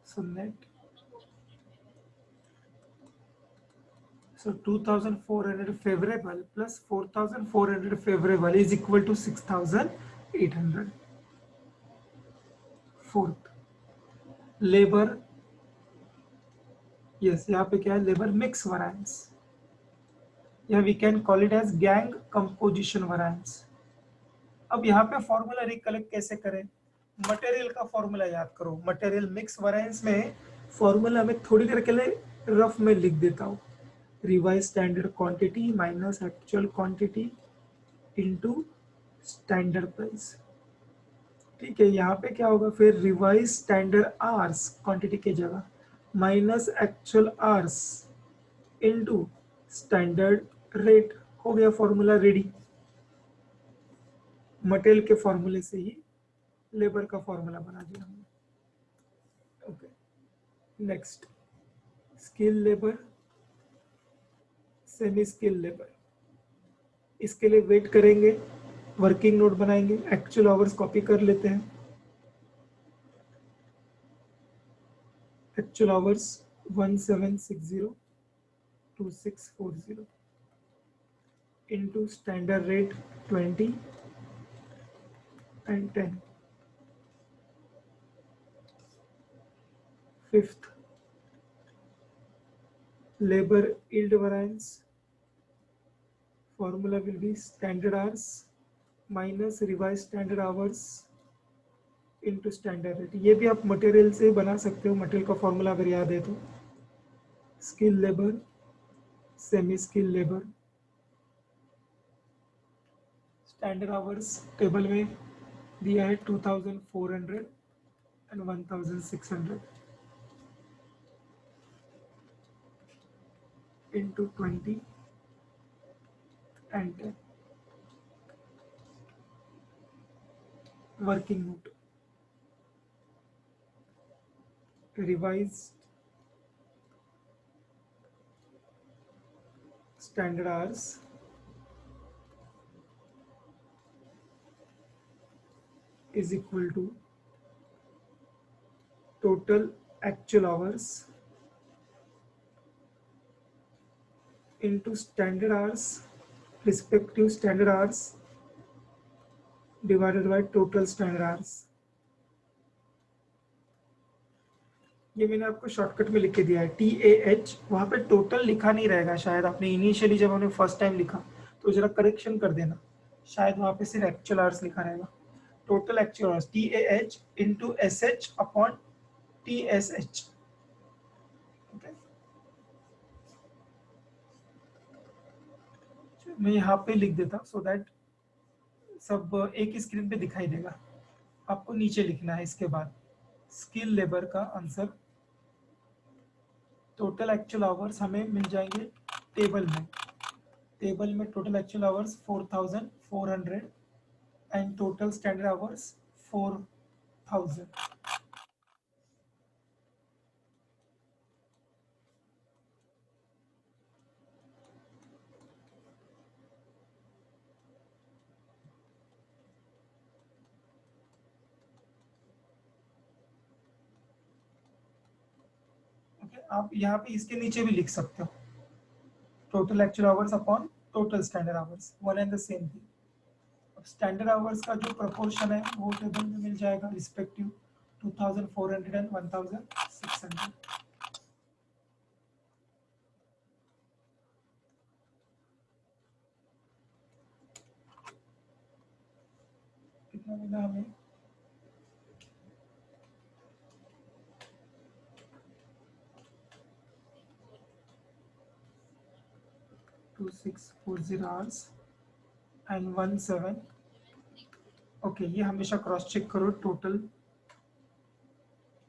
So net So 2,400 favorable plus 4,400 favorable is equal to 6,800. Fourth, labour, yes यहाँ पे क्या है, लेबर मिक्स वरायंस, या we can call it as gang composition variance. अब यहाँ पे फॉर्मूला रिकलेक्ट कैसे करें, मटेरियल का फॉर्मूला याद करो। मटेरियल मिक्स वरायंस में फॉर्मूला में थोड़ी देर के लिए रफ में लिख देता हूँ, revise standard quantity minus actual quantity into standard price. ठीक है, यहाँ पे क्या होगा फिर, रिवाइज स्टैंडर्ड आवर्स क्वांटिटी की जगह minus actual hours into standard rate. हो गया फॉर्मूला रेडी। मटेरियल के फॉर्मूले से ही लेबर का फॉर्मूला बना दिया हमने। Okay, next, skill labour, semi skill labour. इसके लिए वेट करेंगे, वर्किंग नोट बनाएंगे, एक्चुअल आवर्स कॉपी कर लेते हैं। Actual hours 17602640 into standard rate 20 and 10. Fifth, labor yield variance formula will be standard hours minus revised standard hours into standard rate। ये भी आप मटेरियल से बना सकते हो, मटेरियल का फॉर्मूला अगर याद है तो। Skill labour, semi skill labour, standard hours table में दिया है 2400 and 1600 into 20 and 10. Working note, revised standard hours is equal to total actual hours into standard hours, respective standard hours divided by total standard hours। ये मैंने आपको shortcut में लिख के दिया है TAH। वहां पे टोटल लिखा नहीं रहेगा शायद, आपने इनिशियली जब हमने फर्स्ट टाइम लिखा तो जरा करेक्शन कर देना, शायद वहां पे सिर्फ एक्चुअल आवर्स लिखा रहेगा। Total actual hours TAH into SH upon TSH। मैं यहाँ पे लिख देता सो दैट सब एक ही स्क्रीन पे दिखाई देगा। आपको नीचे लिखना है इसके बाद स्किल लेबर का आंसर। टोटल एक्चुअल आवर्स हमें मिल जाएंगे टेबल में, टेबल में total actual hours 4400 and total standard hours 4000। आप यहाँ पे इसके नीचे भी लिख सकते हो, total actual hours upon total standard hours, one and the same thing. अब स्टैंडर्ड आवर्स का जो प्रोपोर्शन है वो टेबल में मिल जाएगा, रिस्पेक्टिव 2400 एंड 1600। कितना मिला हमें, 2640 आवर्स एंड 17। ओके, ये हमेशा क्रॉस चेक करो, टोटल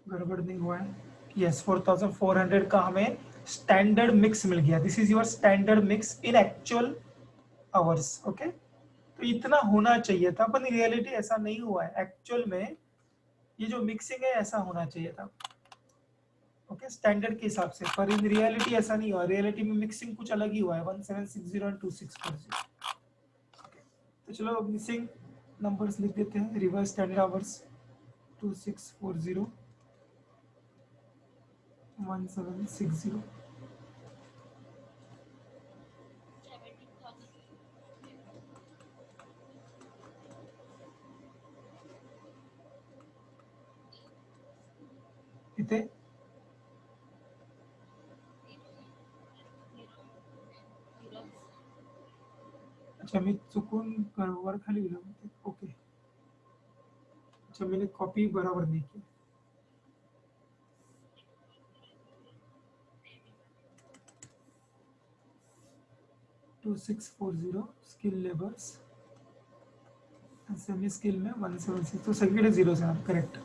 गड़बड़ नहीं हुआ है। यस, 4400 का हमें स्टैंडर्ड मिक्स मिल गया। This is your standard mix in actual hours. Okay, तो इतना होना चाहिए था, पर रियलिटी ऐसा नहीं हुआ है। एक्चुअल में ये जो मिक्सिंग है ऐसा होना चाहिए था, ओके, स्टैंडर्ड के हिसाब से, पर इन रियलिटी ऐसा नहीं हुआ। रियलिटी में मिक्सिंग कुछ अलग ही हुआ है, 1760 एंड 2640। तो चलो मिसिंग नंबर्स लिख देते हैं। रिवर्स स्टैंडर्ड आवर्स 2640 1760 अच्छा मी चुकून वर खाली गेलो. ओके. अच्छा मैंने कॉपी बराबर नहीं की. 2640 स्किल लेबर्स सेमी स्किल में 176 तो सगळे जीरोज आहे. करेक्ट.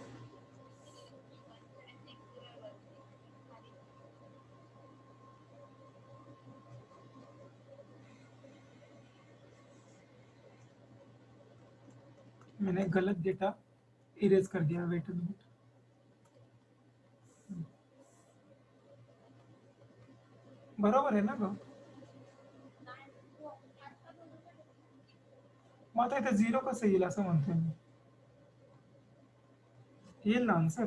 मैंने गलत डेटा इरेज कर दिया. Wait a minute. बरोबर आहे ना ग. मग आता इथे झिरो कसं येईल असं म्हणतोय मी. येईल ना आन्सर.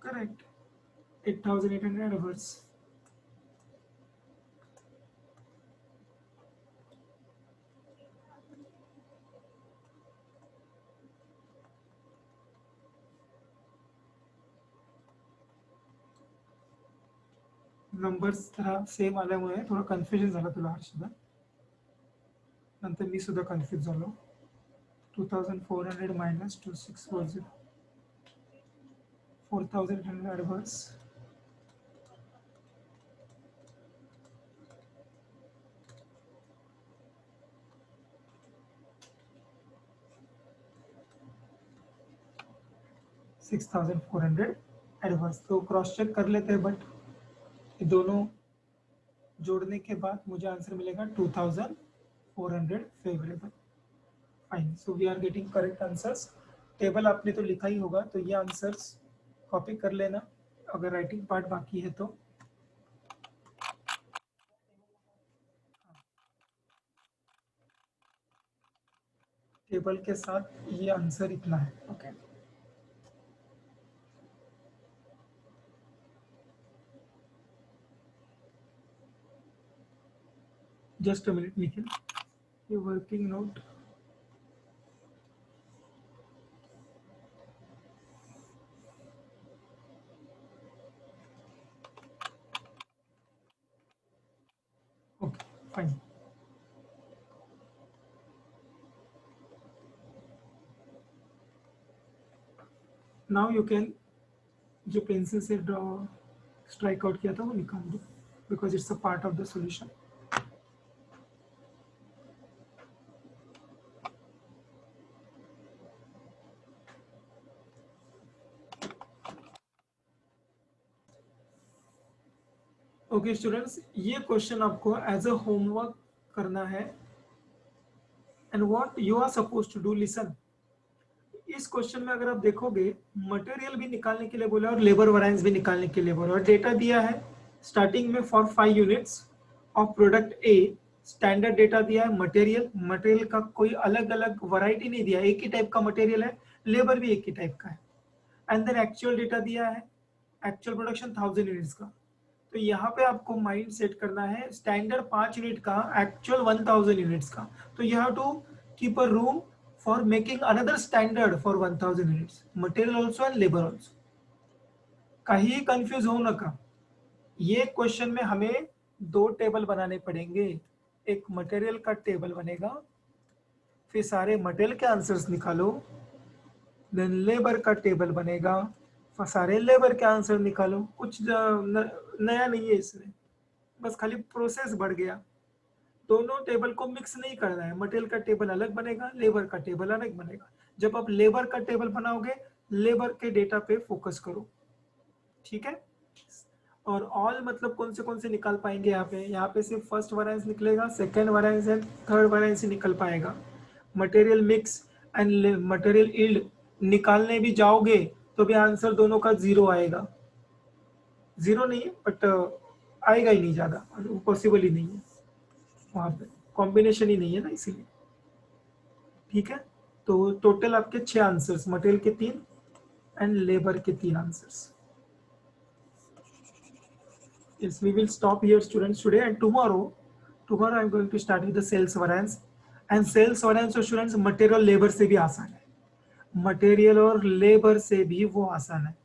करेक्ट. 8800 आवर्स. नंबर्स जरा सेम आल्यामुळे थोडं कन्फ्युजन झालं तुला हर्षदा. नंतर मी सुद्धा कन्फ्युज झालो. 2400 मायनस 2640 4800 ॲडव्हान्स 6400 एडवांस. तो क्रॉस चेक कर लेते हैं बट ये दोनों जोड़ने के बाद मुझे आंसर मिलेगा 2400 favourable. Fine. So we are getting correct answers. Table आपने तो लिखा ही होगा तो ये आंसर्स कॉपी कर लेना अगर राइटिंग पार्ट बाकी है तो. टेबल के साथ ये आंसर इतना है. Okay. Just a minute Nikhil. ये working note. Okay fine. Now you can जो पेंसिल से ड्रॉ स्ट्राइक आउट किया था वो निकाल दो because it's a part of the solution. Okay students, ये क्वेश्चन आपको एज अ होमवर्क करना है. And what you are suppose to do. Listen. इस क्वेश्चन में अगर आप देखोगे मटेरियल भी निकालने के लिए बोला और लेबर वैरिएंस भी निकालने के लिए बोला और डेटा दिया है स्टार्टिंग में for 5 units of product A. Standard data दिया है. मटेरियल मटेरियल का कोई अलग अलग वैरायटी नहीं दिया. एक ही टाइप का मटेरियल है. लेबर भी एक ही टाइप का है. एंड देन एक्चुअल डेटा दिया है. एक्चुअल प्रोडक्शन 1000 यूनिट्स का. तो यहाँ पे आपको माइंड सेट करना है स्टैंडर्ड 5 यूनिट का, एक्चुअल 1000 यूनिट्स का. तो you have to keep a room for making another standard for 1000 units, material also and labour also. कहीं कंफ्यूज हो नका. ये क्वेश्चन में हमें 2 टेबल बनाने पड़ेंगे. एक मटेरियल का टेबल बनेगा, फिर सारे मटेरियल के आंसर्स निकालो. देन लेबर का टेबल बनेगा, सारे लेबर के आंसर निकालो. कुछ नया नहीं है इसमें, बस खाली प्रोसेस बढ़ गया. दोनों टेबल को मिक्स नहीं करना है. मटेरियल का टेबल अलग बनेगा, लेबर का टेबल अलग बनेगा. जब आप लेबर का टेबल बनाओगे लेबर के डेटा पे फोकस करो. ठीक है. और ऑल मतलब कौन से निकाल पाएंगे. यहाँ पे सिर्फ फर्स्ट वैरिएंस निकलेगा, second variance and third variance ही निकल पाएगा. Material mix and material yield निकालने भी जाओगे तो भी आंसर दोनों का 0 आएगा. 0 नहीं है बट आएगा ही नहीं ज्यादा, पॉसिबल ही नहीं है. वहां पे कॉम्बिनेशन ही नहीं है ना इसीलिए. ठीक है. तो टोटल आपके 6 आंसर्स, मटेरियल के 3 एंड लेबर के 3 answers. Yes, we will stop here students today, and tomorrow I am going to start with the sales variance. And sales variance तो students मटेरियल लेबर से भी आसान है. मटेरियल और labour से भी वो आसान है.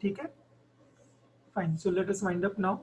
ठीक है. फाइन. सो लेट अस वाइंड अप नाउ.